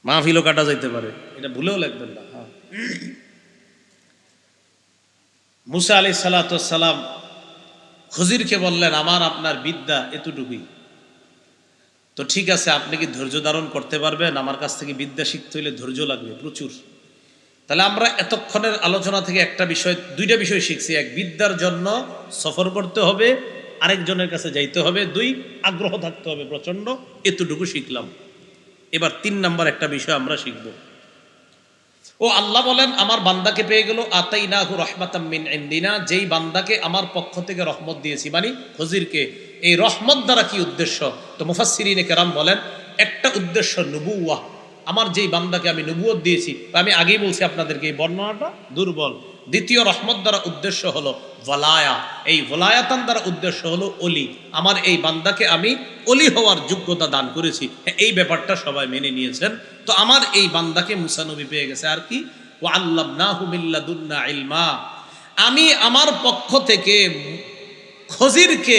মাহফিলও কাটা যাইতে পারে, এটা ভুলেও লিখবেন না। হ্যাঁ, মুসা আলাইহিস সালাতু ওয়াস সালাম খজিরকে বললেন, আমার আপনার বিদ্যা এতটুকুই, তো ঠিক আছে, আপনি কি ধৈর্য ধারণ করতে পারবেন? আমার কাছ থেকে বিদ্যা শিখতে হইলে ধৈর্য লাগবে প্রচুর। তাহলে আমরা এতক্ষণের আলোচনা থেকে দুইটা বিষয় শিখছি। এক, বিদ্যার জন্য সফর করতে হবে, আরেকজনের কাছে যাইতে হবে। 2, আগ্রহ থাকতে হবে প্রচন্ড। এতটুকু শিখলাম। এবার 3 নাম্বার একটা বিষয় আমরা শিখব। ও আল্লাহ বলেন, আমার বান্দাকে পেয়ে গেল আতাইনাহু রাহমাতাম মিন ইনদিনা, যেই বান্দাকে আমার পক্ষ থেকে রহমত দিয়েছি, মানে খজিরকে। এই রহমত দ্বারা কি উদ্দেশ্য? তো মুফাসসিরিনে কেরাম বলেন, একটা উদ্দেশ্য নবুওয়াহ, আমার যেই বান্দাকে আমি নবুয়ত দিয়েছি, আমি আগেই বলছি আপনাদেরকে এই বর্ণনাটা দুর্বল। দ্বিতীয়, রহমত দ্বারা উদ্দেশ্য হলো ওয়ালায়া, এই ওয়ালায়াতান দ্বারা উদ্দেশ্য হলো অলি, আমার এই বান্দাকে আমি অলি হওয়ার যোগ্যতা দান করেছি। এই ব্যাপারটা সবাই মেনে নিয়েছেন। তো আমার এই বান্দাকে মুসা নবী পেয়ে গেছে। আর কি? ওয়া আল্লামনাহু মিন লাদুন্না ইলমা, আমি আমার পক্ষ থেকে খজিরকে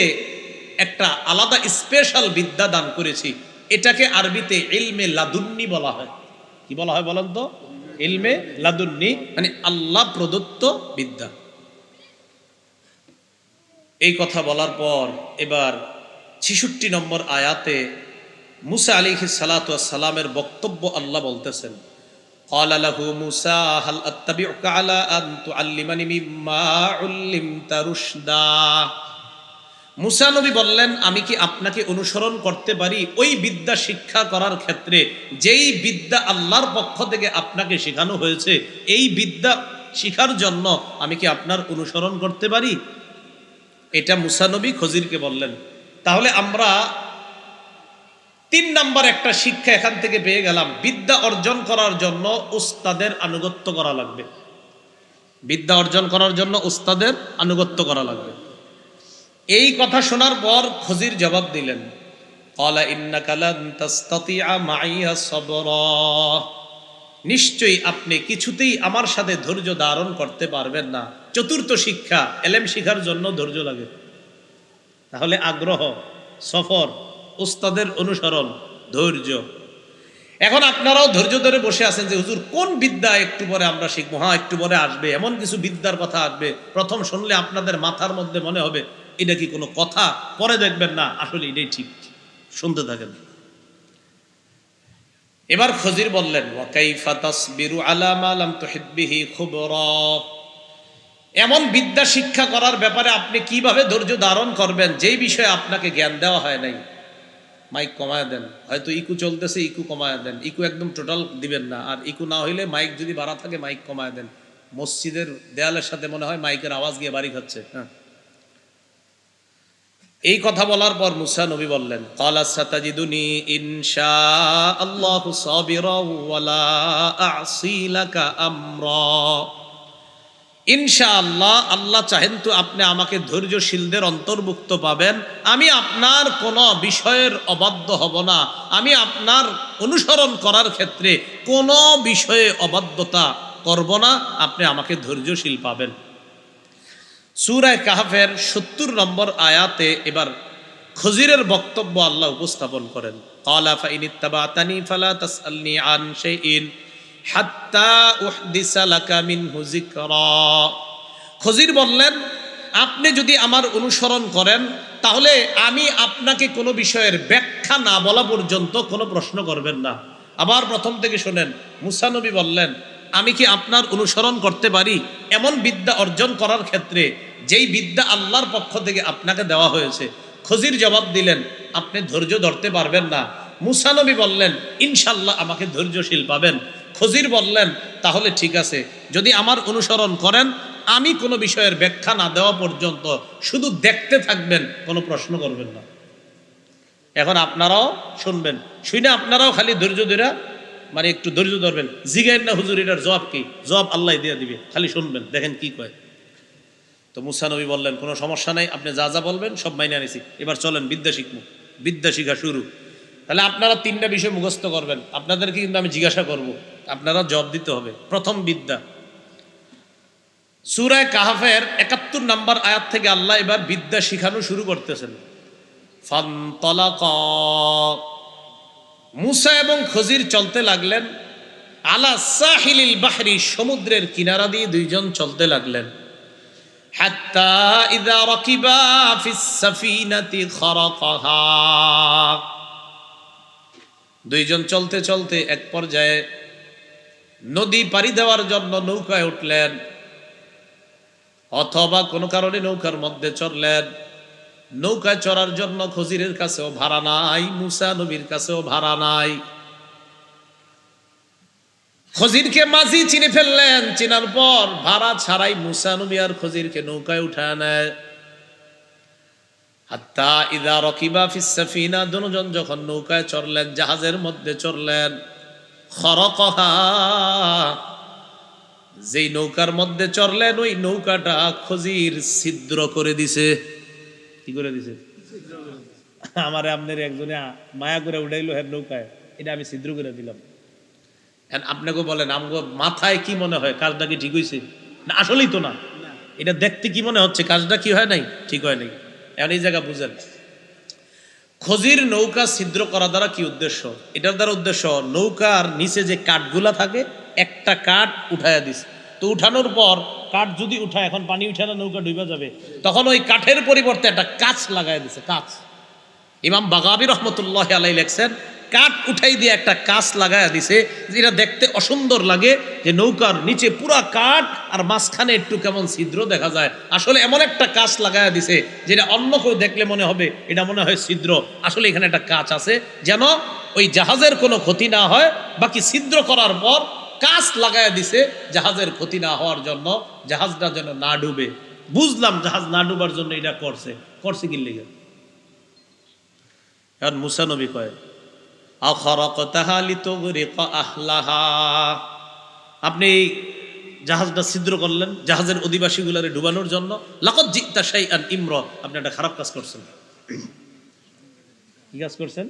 একটা আলাদা স্পেশাল বিদ্যা দান করেছি। এটাকে আরবিতে ইলমে লাদুন্নি বলা হয়। কি বলা হয় বলেন তো? ইলমে লাদুন্নি, মানে আল্লাহ প্রদত্ত বিদ্যা। এই কথা বলার পর এবার 66 নম্বর আয়াতে মুসা আলাইহিস সালাতু ওয়াস সালামের বক্তব্য আল্লাহ বলতেছেন, ক্বালা লাহু মুসা হাল আত্তাবিউকা আলা আন তুআল্লিমানি মিম্মা উল্লিমতা রুশদা। মুসা নবী বললেন, আমি কি আপনাকে অনুসরণ করতে পারি ওই বিদ্যা শিক্ষা করার ক্ষেত্রে যেই বিদ্যা আল্লাহর পক্ষ থেকে আপনাকে শেখানো হয়েছে? এই বিদ্যা শিখার জন্য আমি কি আপনার অনুসরণ করতে পারি? এটা মুসা নবী খজিরকে বললেন। তাহলে আমরা 3 নাম্বার একটা শিক্ষা এখান থেকে পেয়ে গেলাম, বিদ্যা অর্জন করার জন্য উস্তাদের আনুগত্য করা লাগবে। বিদ্যা অর্জন করার জন্য উস্তাদের আনুগত্য করা লাগবে। এই কথা শোনার পর খজির জবাব দিলেন, ক্বালা ইন্নাকা লান তাসতাতিআ মাইয়া সাবরা, নিশ্চয়ই আপনি কিছুতেই আমার সাথে ধৈর্য ধারণ করতে পারবেন না। চতুর্থ শিক্ষা, এলেম শিখার জন্য ধৈর্য লাগে। তাহলে আগ্রহ, সফর, উস্তাদের অনুসরণ, ধৈর্য। এখন আপনারাও ধৈর্য ধরে বসে আছেন যে হুজুর কোন বিদ্যা একটু পরে আমরা শিখবো, হ্যাঁ একটু পরে আসবে, এমন কিছু বিদ্যার কথা আসবে, প্রথম শুনলে আপনাদের মাথার মধ্যে মনে হবে এটা কি কোনো কথা, পরে দেখবেন না আসলে এটাই ঠিক। শুনতে থাকেন। এবার খজির বললেন, ওয়া কাইফা তাসবিরু আলা মা লাম তুহিত বিহি খুবরা, এমন বিদ্যা শিক্ষা করার ব্যাপারে আপনি কিভাবে ধৈর্য ধারণ করবেন যেই বিষয়ে আপনাকে জ্ঞান দেওয়া হয় নাই? মাইক কমায় দেন, হয়তো ইকু চলতেছে, ইকু কমায় দেন। ইকু একদম টোটাল দিবেন না, আর ইকু না হইলে মাইক যদি বাড়া থাকে মাইক কমায় দেন। মসজিদের দেয়ালের সাথে মনে হয় মাইকের আওয়াজ গিয়ে বাড়ি খাচ্ছে। হ্যাঁ, এই কথা বলার পর মুসা নবী বললেন, ক্বালা সাতাজিদুনি ইনশাআল্লাহু সাবিরাও ওয়া লা আ'সি লাকা আমরা, ইনশাআল্লাহ, আল্লাহ চাহেন তো আপনি আমাকে ধৈর্যশীলদের অন্তর্ভুক্ত পাবেন। আমি আপনার কোনো বিষয়ের অবাধ্য হব না, আমি আপনার অনুসরণ করার ক্ষেত্রে কোনো বিষয়ে অবাধ্যতা করব না, আপনি আমাকে ধৈর্যশীল পাবেন। সূরা কাহফের 70 নম্বর আয়াতে এবার খজিরের বক্তব্য আল্লাহ উপস্থাপন করেন, ক্বালা ফাইনিত্তাবাতানি ফালা তাসআলনি আন শাইইন হাত্তা উহদিসা লাকা মিনহু যিকরা। খজির বললেন, আপনি যদি আমার অনুসরণ করেন তাহলে আমি আপনাকে কোনো বিষয়ের ব্যাখ্যা ব্যাখ্যা না বলা পর্যন্ত কোনো প্রশ্ন করবেন না। আবার প্রথম থেকে শোনেন, মুসা নবী বললেন, আমি কি আপনার অনুসরণ করতে পারি এমন বিদ্যা অর্জন করার ক্ষেত্রে যেই বিদ্যা আল্লাহর পক্ষ থেকে আপনাকে দেওয়া হয়েছে? খজির জবাব দিলেন, আপনি ধৈর্য ধরতে পারবেন না। মুসা নবী বললেন, ইনশাল্লাহ আমাকে ধৈর্যশীল পাবেন। খজির বললেন, তাহলে ঠিক আছে, যদি আমার অনুসরণ করেন আমি কোনো বিষয়ের ব্যাখ্যা না দেওয়া পর্যন্ত শুধু দেখতে থাকবেন, কোনো প্রশ্ন করবেন না। এখন আপনারাও শুনবেন, শুনে আপনারাও খালি ধৈর্য ধরে, মানে একটু ধৈর্য ধরবেন, জিগাইন না হুজুর এটার জবাব কি, জবাব আল্লাহ দিয়ে দিবে, খালি শুনবেন, দেখেন কি কয়। তো মুসা নবী বললেন, কোনো সমস্যা নাই, আপনি যা যা বলবেন সব মাইনে আনিছি, এবার চলেন বিদ্যা শিখবো। বিদ্যা শিখা শুরু। তাহলে আপনারা 3টা বিষয় মুখস্থ করবেন, আপনাদেরকে কিন্তু আমি জিজ্ঞাসা করব, আপনারা জবাব দিতে হবে। প্রথম বিদ্যা, সূরা কাহফের 71 নম্বর আয়াত থেকে আল্লাহ এবার বিদ্যা শিখানো শুরু করতেছেন। ফানতালাকা, মুসা এবং খজির চলতে লাগলেন। আলা সাহিলিল বাহরি, সমুদ্রের কিনারা দিয়ে দুইজন চলতে লাগলেন। হাত্তা ইযা রাকিবা ফিস সাফিনাতি খারাকাহা, দুইজন চলতে চলতে এক পর্যায়ে নদী পাড়ি দেওয়ার জন্য নৌকায় উঠলেন, অথবা কোনো কারণে নৌকার মধ্যে চড়লেন। নৌকায় চড়ার জন্য খজিরের কাছেও ভাড়া নাই, মুসা নবীর কাছেও ভাড়া নাই। খজিরকে মাঝি চিনে ফেললেন, চিনার পর ভাড়া ছাড়াই মুসা নবী আর খজিরকে নৌকায় উঠায় নেয়। হাত্তা ইযা রাকিবা ফিস সাফিনা, দুজন যখন নৌকায় চড়লেন, জাহাজের মধ্যে চড়লেন। খরকহা, যেই নৌকার মধ্যে চড়লেন ওই নৌকাটা খজির ছিদ্র করে দিছে। কি করে দিছে? আমারে আপনার একজনে মায়া করে উঠাইলো হ্যাঁ নৌকায়, এটা আমি ছিদ্র করে দিলাম। আপনাকে বলেন, আমগো মাথায় কি মনে হয়, কাজটা কি ঠিক হয়েছে? না, আসলেই তো না। এটা দেখতে কি মনে হচ্ছে, কাজটা কি হয় নাই, ঠিক হয় নাই। এখন এই জায়গা বুঝেন, খজির নৌকা ছিদ্র করা দ্বারা কি উদ্দেশ্য? এটার দ্বারা উদ্দেশ্য, নৌকার নিচে যে কাঠগুলা থাকে, একটা কাঠ উঠাইয়া দিছে। তো উঠানোর পর কাঠ যদি উঠায়, এখন পানি উঠানো নৌকা ডুবে যাবে, তখন ওই কাঠের পরিবর্তে একটা কাঁচ লাগাই দিছে। কাঁচ, ইমাম বাগাবী রহমতুল্লাহ আলাইহি লেখছেন, কাঠ উঠাই দিয়ে একটা কাঁচ লাগাইয়া দিছে, যেটা দেখতে অসুন্দর লাগে, যে নৌকার নিচে পুরা কাঠ আর মাঝখানে একটু কেমন ছিদ্র দেখা যায়। আসলে এমন একটা কাঁচ লাগাইয়া দিছে যেটা অন্য কেউ দেখলে মনে হবে এটা মনে হয় ছিদ্র, আসলে এখানে একটা কাঁচ আছে, যেন ওই জাহাজের কোনো ক্ষতি না হয়। বাকি ছিদ্র করার পর কাঁচ লাগাইয়া দিছে জাহাজের ক্ষতি না হওয়ার জন্য, জাহাজটা যেন না ডুবে। বুঝলাম জাহাজ না ডুবার জন্য এটা করছে। করছে কি লেগে? এখন মুসা নবী কয়, আখরাকতাহা লিতুগরিকা আহলাহা, আপনি জাহাজটা ছিদ্র করলেন জাহাজের অধিবাসীগুলারে ডুবানোর জন্য। লাকাদ জিতা শাইআন ইমরা, আপনি একটা খারাপ কাজ করছেন। কি কাজ করছেন?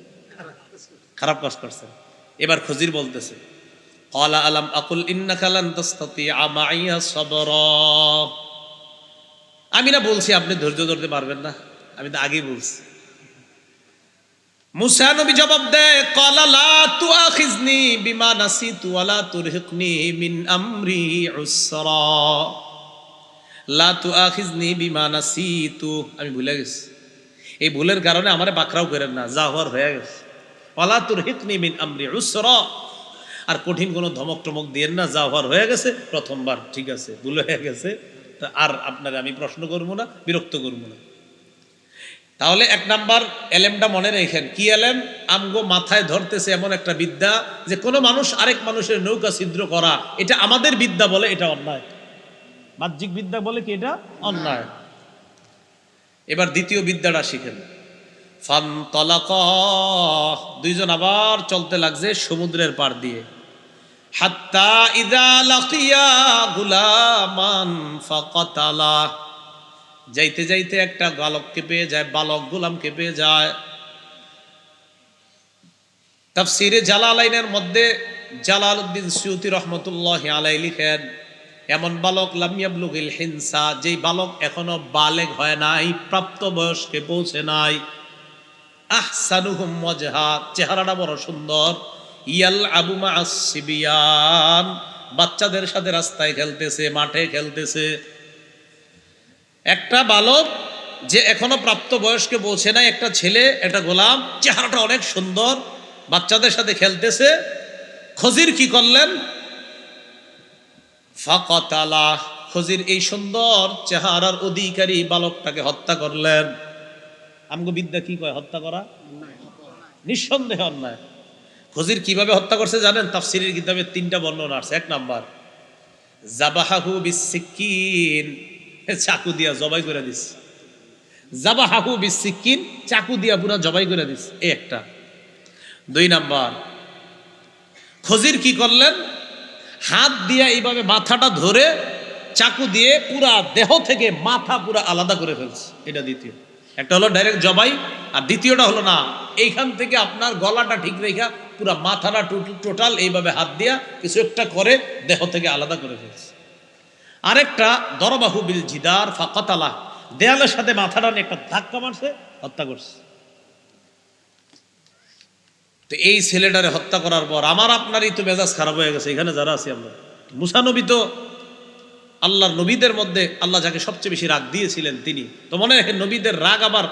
খারাপ কাজ করছেন। এবার খজির বলতেছে, ক্বালা আলাম আকুল ইন্নাকা লান তাসতাতিআ মাইয়া সাবরা, আমি না বলছি আপনি ধৈর্য ধরতে পারবেন না? আমি তো আগেই বলছি। মুসা নবী জবাব দেয়, ক্বালা লা তুআখিজনি বিমা নাসিতু ওয়া লা তুরহিকনি মিন আমরি উসরা, লা তুআখিজনি বিমা নাসিতু, আমি ভুলে গেছি, এই ভুলের কারণে আমারে বাকরাও করেন না, যা হওয়ার হয়ে গেছে। ওয়া লা তুরহিকনি মিন আমরি উসরা, আর কঠিন কোনো ধমক টমক দিয়েন না, যা হওয়ার হয়ে গেছে, প্রথমবার ঠিক আছে, ভুল হয়ে গেছে, আর আপনারে আমি প্রশ্ন করবো না, বিরক্ত করবো না। তাহলে 1 নাম্বার এলেমটা মনে রেখেন, কি এলেম? আমগো মাথায় ধরতেছে এমন একটা বিদ্যা যে কোনো মানুষ আরেক মানুষের নৌকা ছিদ্র করা, এটা আমাদের বিদ্যা বলে এটা অন্যায়, বাহ্যিক বিদ্যা বলে কি এটা অন্যায়। এবার দ্বিতীয় বিদ্যাটা শিখেন। ফানতালাকা, দুইজন আবার চলতে লাগছে সমুদ্রের পাড় দিয়ে। হাত্তা ইযা লাকিয়া গুলামান ফাকাতালা, যাইতে যাইতে একটা বালককে পেয়ে যায়, বালক গোলামকে পেয়ে যায়। তাফসিরে জালালাইনের মধ্যে জালালউদ্দিন সুয়ুতী রাহমাতুল্লাহি আলাইহি লিখেন, এমন বালক লাম ইয়াবলুগিল হিনসা, যেই বালক এখনো বালেগ হয় নাই, প্রাপ্ত বয়স্কে পৌঁছে নাই। আহসানুহুম ওয়াজহা, চেহারাটা বড় সুন্দর। ইয়াল আবু মা'আস সিবিয়ান, বাচ্চাদের সাথে রাস্তায় খেলতেছে, মাঠে খেলতেছে। একটা বালক যে এখনো প্রাপ্ত বয়স্কে পৌঁছে নাই, একটা ছেলে, একটা গোলাম, চেহারাটা অনেক সুন্দর, বাচ্চাদের সাথে খেলতেছে। খজির কি করলেন? ফাকাতালা, খজির এই সুন্দর চেহারার অধিকারী বালকটাকে হত্যা করলেন। আমগো বিদ্যা কি কয়? হত্যা করা নিঃসন্দেহে অন্যায়। খজির কিভাবে হত্যা করছে জানেন? তাফসীরের কিতাবে 3টা বর্ণনা আছে। 1 নাম্বার, জাবাহাহু বিসসিকিন, চাকু দিয়া জবাই করে দিস। জাবাহাহু বিসসিকিন, চাকু দিয়া পুরা জবাই করে দিস, এই একটা। 2 নাম্বার, খজির কি করলেন? হাত দিয়া এইভাবে মাথাটা ধরে চাকু দিয়ে পুরা দেহ থেকে মাথা পুরা আলাদা করে ফেলছে। এটা দ্বিতীয়। একটা হলো ডাইরেক্ট জবাই, আর দ্বিতীয়টা হলো না, এইখান থেকে আপনার গলাটা ঠিক রেখা পুরা মাথাটা টোটাল এইভাবে হাত দিয়া কিছু একটা করে দেহ থেকে আলাদা করে ফেলছে। আরেকটা, দরবাহু বিল জিদার ফাকাতালা, দেয়ালের সাথে মাথাটা নিয়ে একটা ধাক্কা মারছে, হত্যা করছে। তো এই ছেলেটারে হত্যা করার পর আমার আপনারই তো মেজাজ খারাপ হয়ে গেছে। এখানে যারা আছি আমরা, মুসা নবী তো আল্লাহর নবীদের মধ্যে আল্লাহ যাকে সবচেয়ে বেশি রাগ দিয়েছিলেন তিনি। তো মনে রাখেন, নবীদের রাগ আবার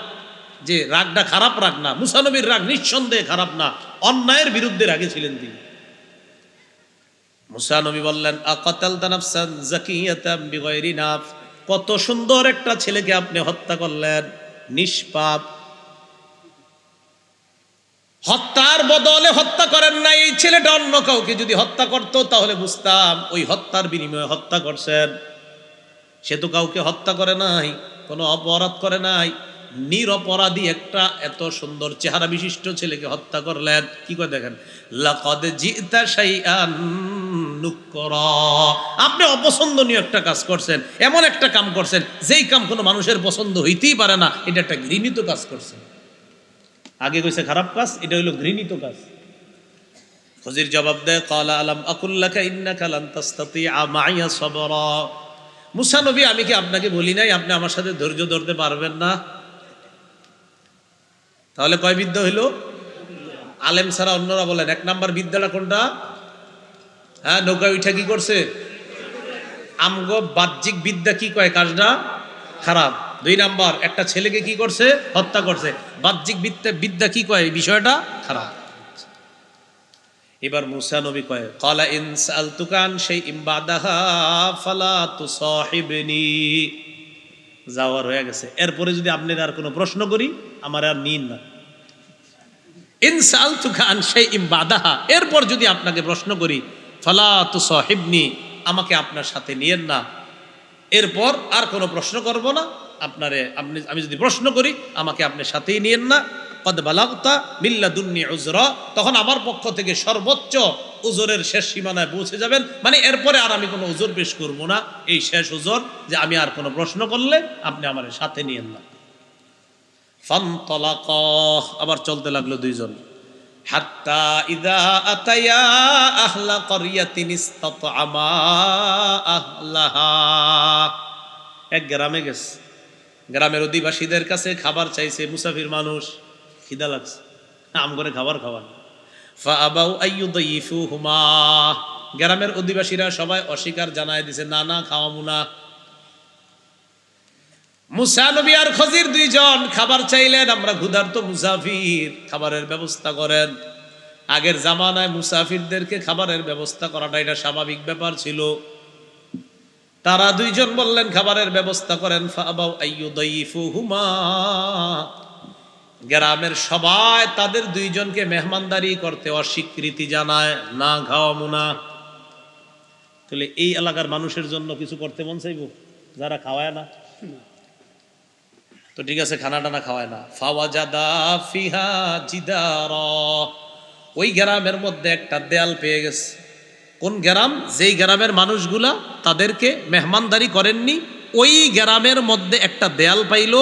যে রাগটা খারাপ রাগ না, মুসা নবীর রাগ নিঃসন্দেহে খারাপ না, অন্যায়ের বিরুদ্ধে রাগে ছিলেন তিনি। মুসা নবী বললেন, আকাতালতা নাফসান যাকিয়াতাম বিগাইরি নাফস, কত সুন্দর একটা ছেলেকে আপনি হত্যা করলেন, নিষ্পাপ। হত্যার বদলে হত্যা করেন না। এই ছেলেটা অন্য কাউকে যদি হত্যা করতো তাহলে বুঝতাম ওই হত্যার বিনিময়ে হত্যা করছেন। সে তো কাউকে হত্যা করে নাই, কোনো অপরাধ করে নাই, নিরপরাধী একটা এত সুন্দর চেহারা বিশিষ্ট ছেলেকে হত্যা করলেন। কি করে দেখেন, লাকাদ জিতা শাইআন নুকরা, আপনি অপছন্দনীয় একটা কাজ করছেন, এমন একটা কাম করছেন যেই কাম কোনো মানুষের পছন্দ হইতেই পারে না, এটা একটা ঘৃণিত কাজ করছেন। আগে কইছে খারাপ কাজ, এটা হইলো ঘৃণিত কাজ। খজির জবাব দেয়, ক্বালা আলাম আকুল লাকা ইন্নাকা লান তাসতাতিআ মাইয়া সাবরা, মুসা নবী আমি কি আপনাকে বলি নাই আপনি আমার সাথে ধৈর্য ধরতে পারবেন না? তাহলে কয় বিদ্যা হইলো? আলেম ছাড়া অন্যরা বলেন 1 নাম্বার বিদ্যাটা কোনটা? হ্যাঁ, নৌকা উঠা কি করছে? আমগো বাহ্যিক বিদ্যা কি কয়? কাজটা খারাপ। 2 নাম্বার, একটা ছেলেকে কি করছে? হত্যা করছে। বাহ্যিক বিদ্যা কি কয়? বিষয়টা খারাপ। এবার মুসা নবী কয়, ক্বালা ইন সাআলতুকা আন শাইইন বাদাহা ফালা তুসাহিবনি, যাওয়ার হয়ে গেছে। এরপরে যদি আপনি আর কোনো প্রশ্ন করি আমার আর নিন না। ইন সাআলতুকা আন শাইইন বাদাহা, এরপর যদি আপনাকে প্রশ্ন করি, ফালা তুসাহিবনি, আমাকে আপনার সাথে নিয়েন না। এরপর আর কোনো প্রশ্ন করব না আপনারে। আমি যদি প্রশ্ন করি আমাকে আপনার সাথেই নিয়েন না। কদ বালাগতা মিন লাদুন্নি উযরা, তখন আমার পক্ষ থেকে সর্বোচ্চ উযরের শেষ সীমানায় পৌঁছে যাবেন। মানে এরপরে আর আমি কোনো উযর পেশ করব না, এই শেষ উযর যে আমি আর কোনো প্রশ্ন করলে আপনি আমার সাথে নিয়েন না। ফানতালাকা, আবার চলতে লাগলো দুইজন। হাত্তা ইযা আতায়া আহলা ক্বরিয়াতিন ইসতাতআমা আহলাহা, এক গ্রামে গেছে, গ্রামের অধিবাসীদের কাছে খাবার চাইছে। মুসাফির মানুষ, খিদা লাগছে, আম করে খাবার খাওয়ান। ফাআবাউ আইয়ুদাইফুহুমা, গ্রামের অধিবাসীরা সবাই অস্বীকার জানায় দিছে, না না খাওয়ামু না। মুসা নবী আর খজির দুইজন খাবার চাইলেন, আমরা ক্ষুধার্ত মুসাফির, খাবারের ব্যবস্থা করেন। আগের জামানায় মুসাফিরদেরকে খাবারের ব্যবস্থা করাটা এটা স্বাভাবিক ব্যাপার ছিল। তারা দুইজন বললেন খাবারের ব্যবস্থা করেন। ফাআবাউ আইয়ুদাইফুহুমা, গ্রামের সবাই তাদের দুইজনকে মেহমানদারি করতে অস্বীকৃতি জানায়, না খাওয়ামু না। তাহলে এই এলাকার মানুষের জন্য কিছু করতে মন চাইব যারা খাওয়ায় না? তো ঠিক আছে, খানা টানা খাওয়ায় না। ফাওয়াজাদা ফিহা জিদারা, ওই গ্রামের মধ্যে একটা দেয়াল পেয়ে গেছে। কোন গ্রাম? যেই গ্রামের মানুষগুলা তাদেরকে মেহমানদারি করেননি, ওই গ্রামের মধ্যে একটা দেয়াল পাইল।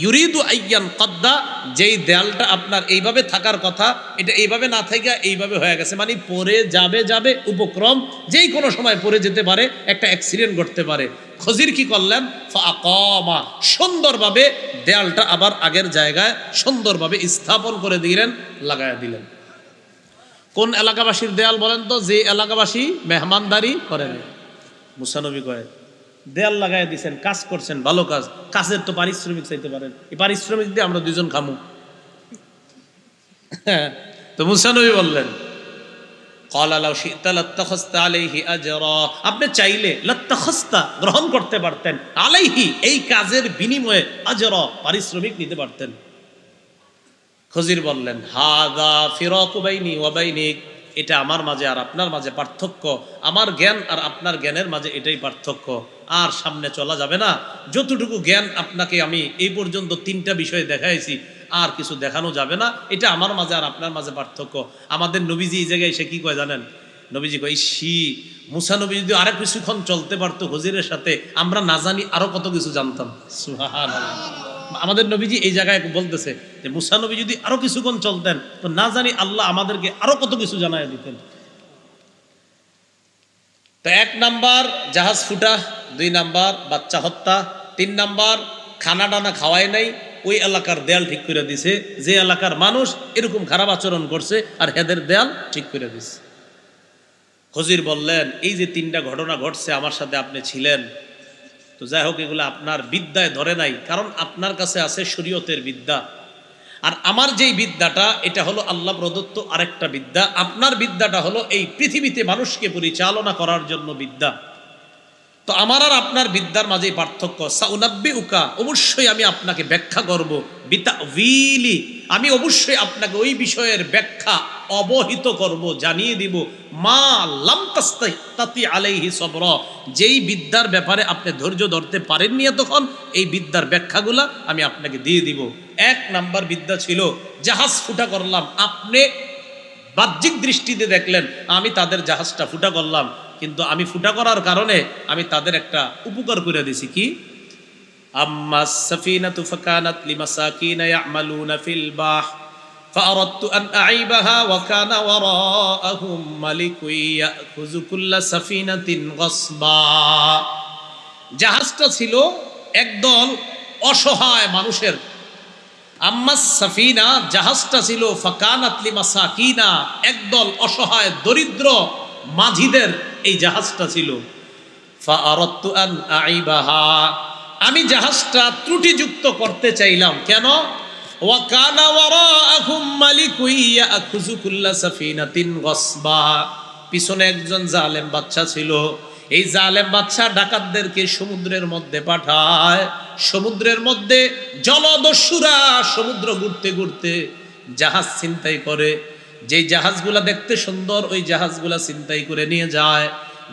ইউরিদু আইয়ান কদ্দা, যেই দেয়ালটা আপনার এইভাবে থাকার কথা এটা এইভাবে না থাকা এইভাবে হয়ে গেছে, মানে পরে যাবে উপক্রম, যেই কোনো সময় পরে যেতে পারে, একটা অ্যাক্সিডেন্ট ঘটতে পারে। খজির কি করলেন? ফাআকামা, সুন্দরভাবে দেয়ালটা আবার আগের জায়গায় সুন্দরভাবে স্থাপন করে দিলেন, লাগায়া দিলেন। কোন এলাকাবাসীর দেয়াল বলেন তো? যে এলাকাবাসী মেহমানদারি করেন। মুসা নবী কয়, দেয়াল লাগাই দিচ্ছেন, কাজ করছেন, ভালো কাজ, কাজের তো পারিশ্রমিক চাইতে পারেন, এই পারিশ্রমিক দিয়ে আমরা দুজন খামু। তো মুসা নবী বললেন আপনি চাইলে লাত্তাখাস্তা গ্রহণ করতে পারতেন, আলাইহি এই কাজের বিনিময়ে আজরা পারিশ্রমিক নিতে পারতেন। খজির বললেন হাদা ফিরাকু বাইনি ওয়া বাইনিক, এটা আমার মাঝে আর আপনার মাঝে পার্থক্য, আমার জ্ঞান আর আপনার জ্ঞানের মাঝে এটাই পার্থক্য, আর সামনে চলা যাবে না। যতটুকু জ্ঞান আপনাকে আমি এই পর্যন্ত 3টা বিষয় দেখাইছি, আর কিছু দেখানো যাবে না, এটা আমার মাঝে আর আপনার মাঝে পার্থক্য। আমাদের নবীজি এই জায়গায় এসে কি কয় জানেন? নবীজি কয় মুসা নবী যদি আরো কিছুক্ষণ চলতে পারতো খজিরের সাথে, আমরা না জানি আরো কত কিছু জানতাম। সুবহানাল্লাহ। আমাদের নবীজি এই জায়গায় বলতেছে যে মুসা নবী যদি আরো কিছুক্ষণ চলতেন তো না জানি আল্লাহ আমাদেরকে আরো কত কিছু জানায় দিতেন। তো 1 নাম্বার জাহাজ ফুটা, 2 নাম্বার বাচ্চা হত্যা, 3 নাম্বার খানা ডানা খাওয়ায় নাই, ওই এলাকার দেয়াল ঠিক করে দিছে, যে এলাকার মানুষ এরকম খারাপ আচরণ করছে আর হেদের দেয়াল ঠিক করে দিছে। খজির বললেন এই যে 3টা ঘটনা ঘটছে আমার সাথে আপনি ছিলেন, তো যাই হোক এগুলো আপনার বিদ্যায় ধরে নাই, কারণ আপনার কাছে আছে শরীয়তের বিদ্যা, আর আমার যেই বিদ্যাটা এটা হলো আল্লাহ প্রদত্ত আরেকটা বিদ্যা। আপনার বিদ্যাটা হলো এই পৃথিবীতে মানুষকে পরিচালনা করার জন্য বিদ্যা। তো আমার আর আপনার বিদ্যার মাঝে পার্থক্য। সাউনাব্বিউকা, অবশ্যই আমি আপনাকে ব্যাখ্যা করব, বিতাউইলি, আমি অবশ্যই আপনাকে ওই বিষয়ের ব্যাখ্যা অবহিত করব, জানিয়ে দিব, মা লাম তাস্তাতি আলাইহি সবরা, যেই বিদ্যার ব্যাপারে আপনি ধৈর্য ধরতে পারেননি তখন এই বিদ্যার ব্যাখ্যাগুলা আমি আপনাকে দিয়ে দিব। 1 নাম্বার বিদ্যা ছিল জাহাজ ফুটা করলাম, আপনি বাহ্যিক দৃষ্টিতে দেখলেন আমি তাদের জাহাজটা ফুটা করলাম, কিন্তু আমি ফুটা করার কারণে আমি তাদের একটা উপকার করে দিছি। কি? আম্মাস সাফিনাতু ফাকানাত লিমাসাকিনা ইয়ামালুনা ফিল বাহ ফাআরাদতু আন আইবাহা ওয়া কানা ওয়ারাআহুম মালিকুন ইয়াখুযু কুল্লা সাফিনাতিন গাসবা। জাহাজটা ছিল একদল অসহায় মানুষের। আম্মাস সাফিনা, জাহাজটা ছিল ফাকানাত লিমাসাকিনা, একদল অসহায় দরিদ্র মাঝিদের এই জাহাজটা ছিল। ফাআরাদতু আন আইবাহা, আমি জাহাজটা ত্রুটিযুক্ত করতে চাইলাম। কেন? ওয়া কানা ওয়ারাআহুম মালিকুন ইয়াখুযু কুল্লা সাফিনাতিন গাসবা, পিছনে একজন জালেম বাদশা ছিল। এই জালেম বাদশা ডাকাতদেরকে সমুদ্রের মধ্যে পাঠায়, সমুদ্রের মধ্যে জলদস্যুরা সমুদ্র ঘুরতে ঘুরতে জাহাজ ছিনতাই করে। যেই জাহাজগুলা দেখতে সুন্দর ওই জাহাজগুলা ছিনতাই করে নিয়ে যায়,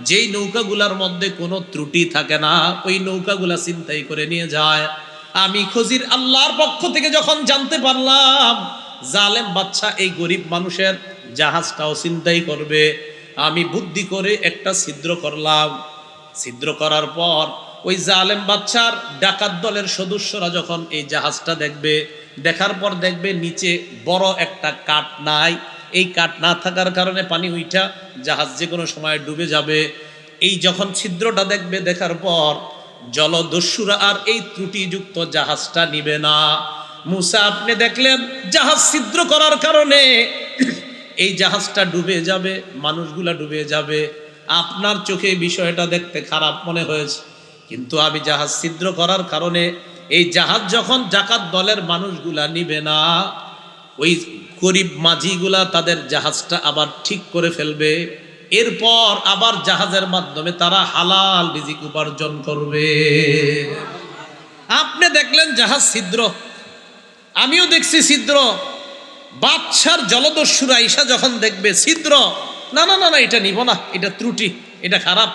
যেই নৌকাগুলার মধ্যে কোনো ত্রুটি থাকে না ওই নৌকাগুলা ছিনতাই করে নিয়ে যায়। আমি খজির আল্লাহর পক্ষ থেকে যখন জানতে পারলাম জালেম বাদশা এই গরিব মানুষের জাহাজটাও ছিনতাই করবে, আমি বুদ্ধি করে একটা ছিদ্র করলাম। ছিদ্র করার পর ওই জালেম বাদশার ডাকাত দলের সদস্যরা যখন এই জাহাজটা দেখবে, দেখার পর দেখবে নিচে বড় একটা কাঠ নাই, এই কাঠ না থাকার কারণে পানি উইঠা জাহাজ যে কোনো সময় ডুবে যাবে। এই যখন ছিদ্রটা দেখবে, দেখার পর জলদস্যুরা আর এই ত্রুটিযুক্ত জাহাজটা নিবে না। মুসা আপনি দেখলেন জাহাজ ছিদ্র করার কারণে এই জাহাজটা ডুবে যাবে, মানুষগুলা ডুবে যাবে। আপনার চোখে এই বিষয়টা দেখতে খারাপ মনে হয়েছে, কিন্তু আমি জাহাজ ছিদ্র করার কারণে এই জাহাজ যখন ডাকাত দলের মানুষগুলা নিবে না, ওই গরিব মাঝিগুলা তাদের জাহাজটা আবার ঠিক করে ফেলবে। এরপর আবার জাহাজের মাধ্যমে তারা হালাল রিজিক উপার্জন করবে। আপনি দেখলেন জাহাজ ছিদ্র, আমিও দেখছি ছিদ্র। বাদশার জলদস্যুরা ঈশা যখন দেখবে ছিদ্র, না না না না এটা নিব না, এটা ত্রুটি, এটা খারাপ,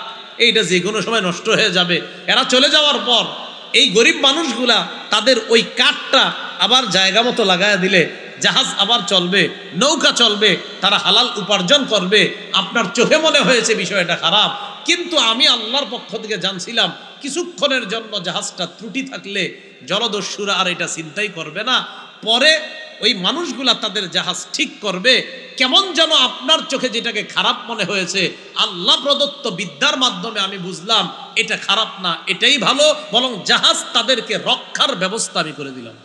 এইটা যে কোনো সময় নষ্ট হয়ে যাবে। এরা চলে যাওয়ার পর এই গরিব মানুষগুলা তাদের ওই কাঠটা আবার জায়গা মতো লাগায় দিলে জাহাজ আবার চলবে, নৌকা চলবে, তারা হালাল উপার্জন করবে। আপনার চোখে মনে হয়েছে বিষয়টা খারাপ, কিন্তু আমি আল্লাহর পক্ষ থেকে জানছিলাম কিছুক্ষণের জন্য জাহাজটা ত্রুটি থাকলে জলদস্যুরা আর এটা চিন্তাই করবে না। পরে ওই মানুষগুলা তাদের জাহাজ ঠিক করবে। কেমন যেন আপনার চোখে যেটাকে খারাপ মনে হয়েছে, আল্লাহ প্রদত্ত বিদ্যার মাধ্যমে আমি বুঝলাম এটা খারাপ না, এটাই ভালো, বরং জাহাজ তাদেরকে রক্ষার ব্যবস্থা আমি করে দিলাম।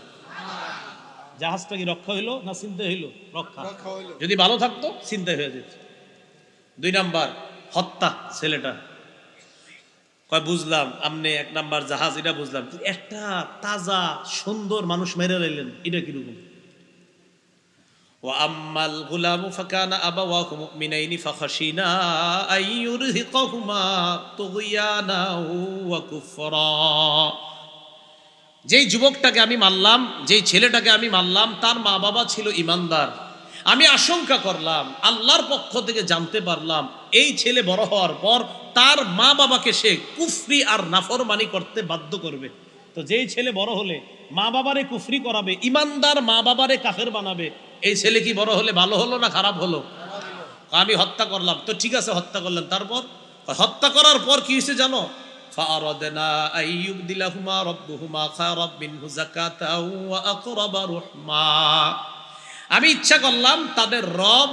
জাহাজটা কি রক্ষা হইলো না চিন্তাই হইলো? রক্ষা। যদি ভালো থাকতো চিন্তাই হয়ে যেত। 2 নাম্বার হত্যা, ছেলেটা কয় বুঝলাম আপনি 1 নাম্বার জাহাজ, এটা বুঝলাম, একটা তাজা সুন্দর মানুষ মেরে লাইলেন, এটা কিরকম? وأما الغلام فكان أبواه مؤمنين فخشينا أن يرهقهما طغيانا وكفرا। যেই যুবকটাকে আমি মারলাম, যেই ছেলেটাকে আমি মারলাম, তার মা বাবা ছিল ইমানদার। আমি আশঙ্কা করলাম, আল্লাহর পক্ষ থেকে জানতে পারলাম এই ছেলে বড় হওয়ার পর তার মা বাবাকে সে কুফরি আর নাফরমানি করতে বাধ্য করবে। তো যেই ছেলে বড় হলে মা বাবারে কুফরি করাবে, ইমানদার মা বাবারে কাফের বানাবে, এই ছেলে কি বড় হলে ভালো হলো না খারাপ হলো? আমি হত্যা করলাম। তো ঠিক আছে, হত্যা করলেন, তারপর? হত্যা করার পর কি হয়েছে জানো? فأردنا أن يبدلهما ربهما خيرا منه زكاة وأقرب رحما। আমি ইচ্ছা করলাম তাদের রব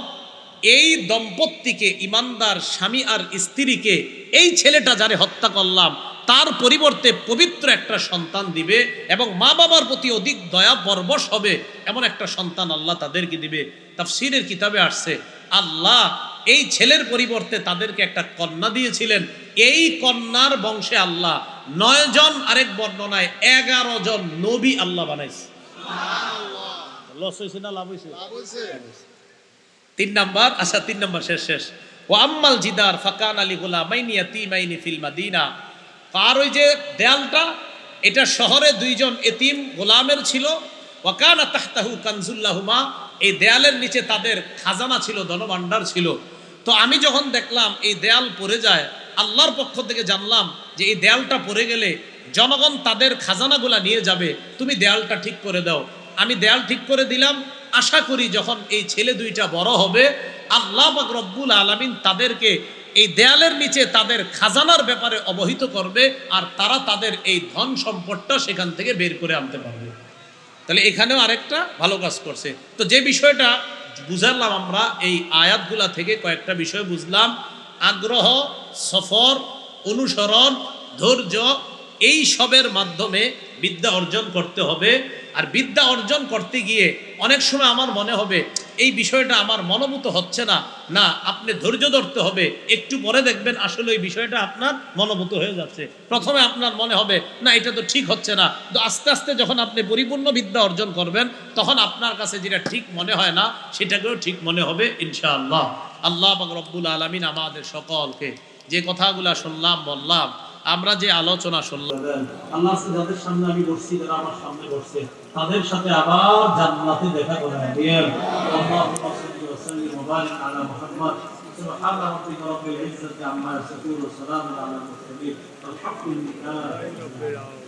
এই দম্পতিকে, ইমানদার স্বামী আর স্ত্রীকে, এই ছেলেটা যারে হত্যা করলাম তার পরিবর্তে পবিত্র একটা সন্তান দিবে এবং মা বাবার প্রতি অধিক দয়া পরবশ হবে, এমন একটা সন্তান আল্লাহ তাদেরকে দিবে। তাফসীরের কিতাবে আসছে আল্লাহ এই ছেলের পরিবর্তে তাদেরকে একটা কন্যা দিয়েছিলেন। এই কন্যার বংশে আল্লাহ 9 জন, আরেক বর্ণনায় 11 জন নবী আল্লাহ বানাইছে। লস হইছে না লাভ হইছে? 3 নাম্বার, আচ্ছা 3 নাম্বার শেষ। ওয়া আম্মাল জিদার ফাকানা লিগুলামাইনি ইয়াতীমাইনি ফিল মাদিনা। আর ওই যে দেয়ালটা, এটা শহরে 2 জন এতিম গোলামের ছিল। ওয়া কানা তাহতাহু কানজুল লাহুমা, এই দেয়ালের নিচে তাদের খাজানা ছিল, ধনভাণ্ডার ছিল। তো আমি যখন দেখলাম এই দেয়াল পড়ে যায়, আল্লাহর পক্ষ থেকে জানলাম যে এই দেয়ালটা পড়ে গেলে জনগণ তাদের খাজানাগুলা নিয়ে যাবে, তুমি দেয়ালটা ঠিক করে দাও। আমি দেয়াল ঠিক করে দিলাম। আশা করি যখন এই ছেলে 2টা বড় হবে, আল্লাহ পাক রব্বুল আলামিন তাদেরকে এই দেয়ালের নিচে তাদের খাজানার ব্যাপারে অবহিত করবে, আর তারা তাদের এই ধন সম্পদটা সেখান থেকে বের করে আনতে পারবে। তাহলে এখানেও আরেকটা ভালো কাজ করছে। তো যে বিষয়টা বুঝালাম আমরা এই আয়াতগুলা থেকে, কয়েকটা বিষয় বুঝলাম। আগ্রহ, সফর, অনুসরণ, ধৈর্য, এই সবের মাধ্যমে বিদ্যা অর্জন করতে হবে। আর বিদ্যা অর্জন করতে গিয়ে অনেক সময় আমার মনে হবে এই বিষয়টা আমার মনোভূত হচ্ছে না, না, আপনি ধৈর্য ধরতে হবে। একটু পরে দেখবেন আসলে এই বিষয়টা আপনার মনোভূত হয়ে যাচ্ছে। প্রথমে আপনার মনে হবে না, এটা তো ঠিক হচ্ছে না, তো আস্তে আস্তে যখন আপনি পরিপূর্ণ বিদ্যা অর্জন করবেন, তখন আপনার কাছে যেটা ঠিক মনে হয় না সেটাকেও ঠিক মনে হবে ইনশাআল্লাহ। আল্লাহ পাক রব্বুল আলামিন আমাদের সকলকে যে কথাগুলা শুনলাম, বললাম, আমরা যে আলোচনা শুনলাম, আল্লাহ যাদের সামনে আমি বসছি, যারা আমার সামনে বসছে, তাদের সাথে আবার জান্নাতে দেখা করায় দিয়েন। আল্লাহুম্মা সাল্লি ওয়া সাল্লিম ওয়া বারিক আলা মুহাম্মদ। সুবহানা রাব্বিকা রাব্বিল ইজ্জাতি আম্মা ইয়াসিফুন ওয়া সালামুন আলাল মুরসালিন। আলহামদুলিল্লাহি রাব্বিল আলামিন।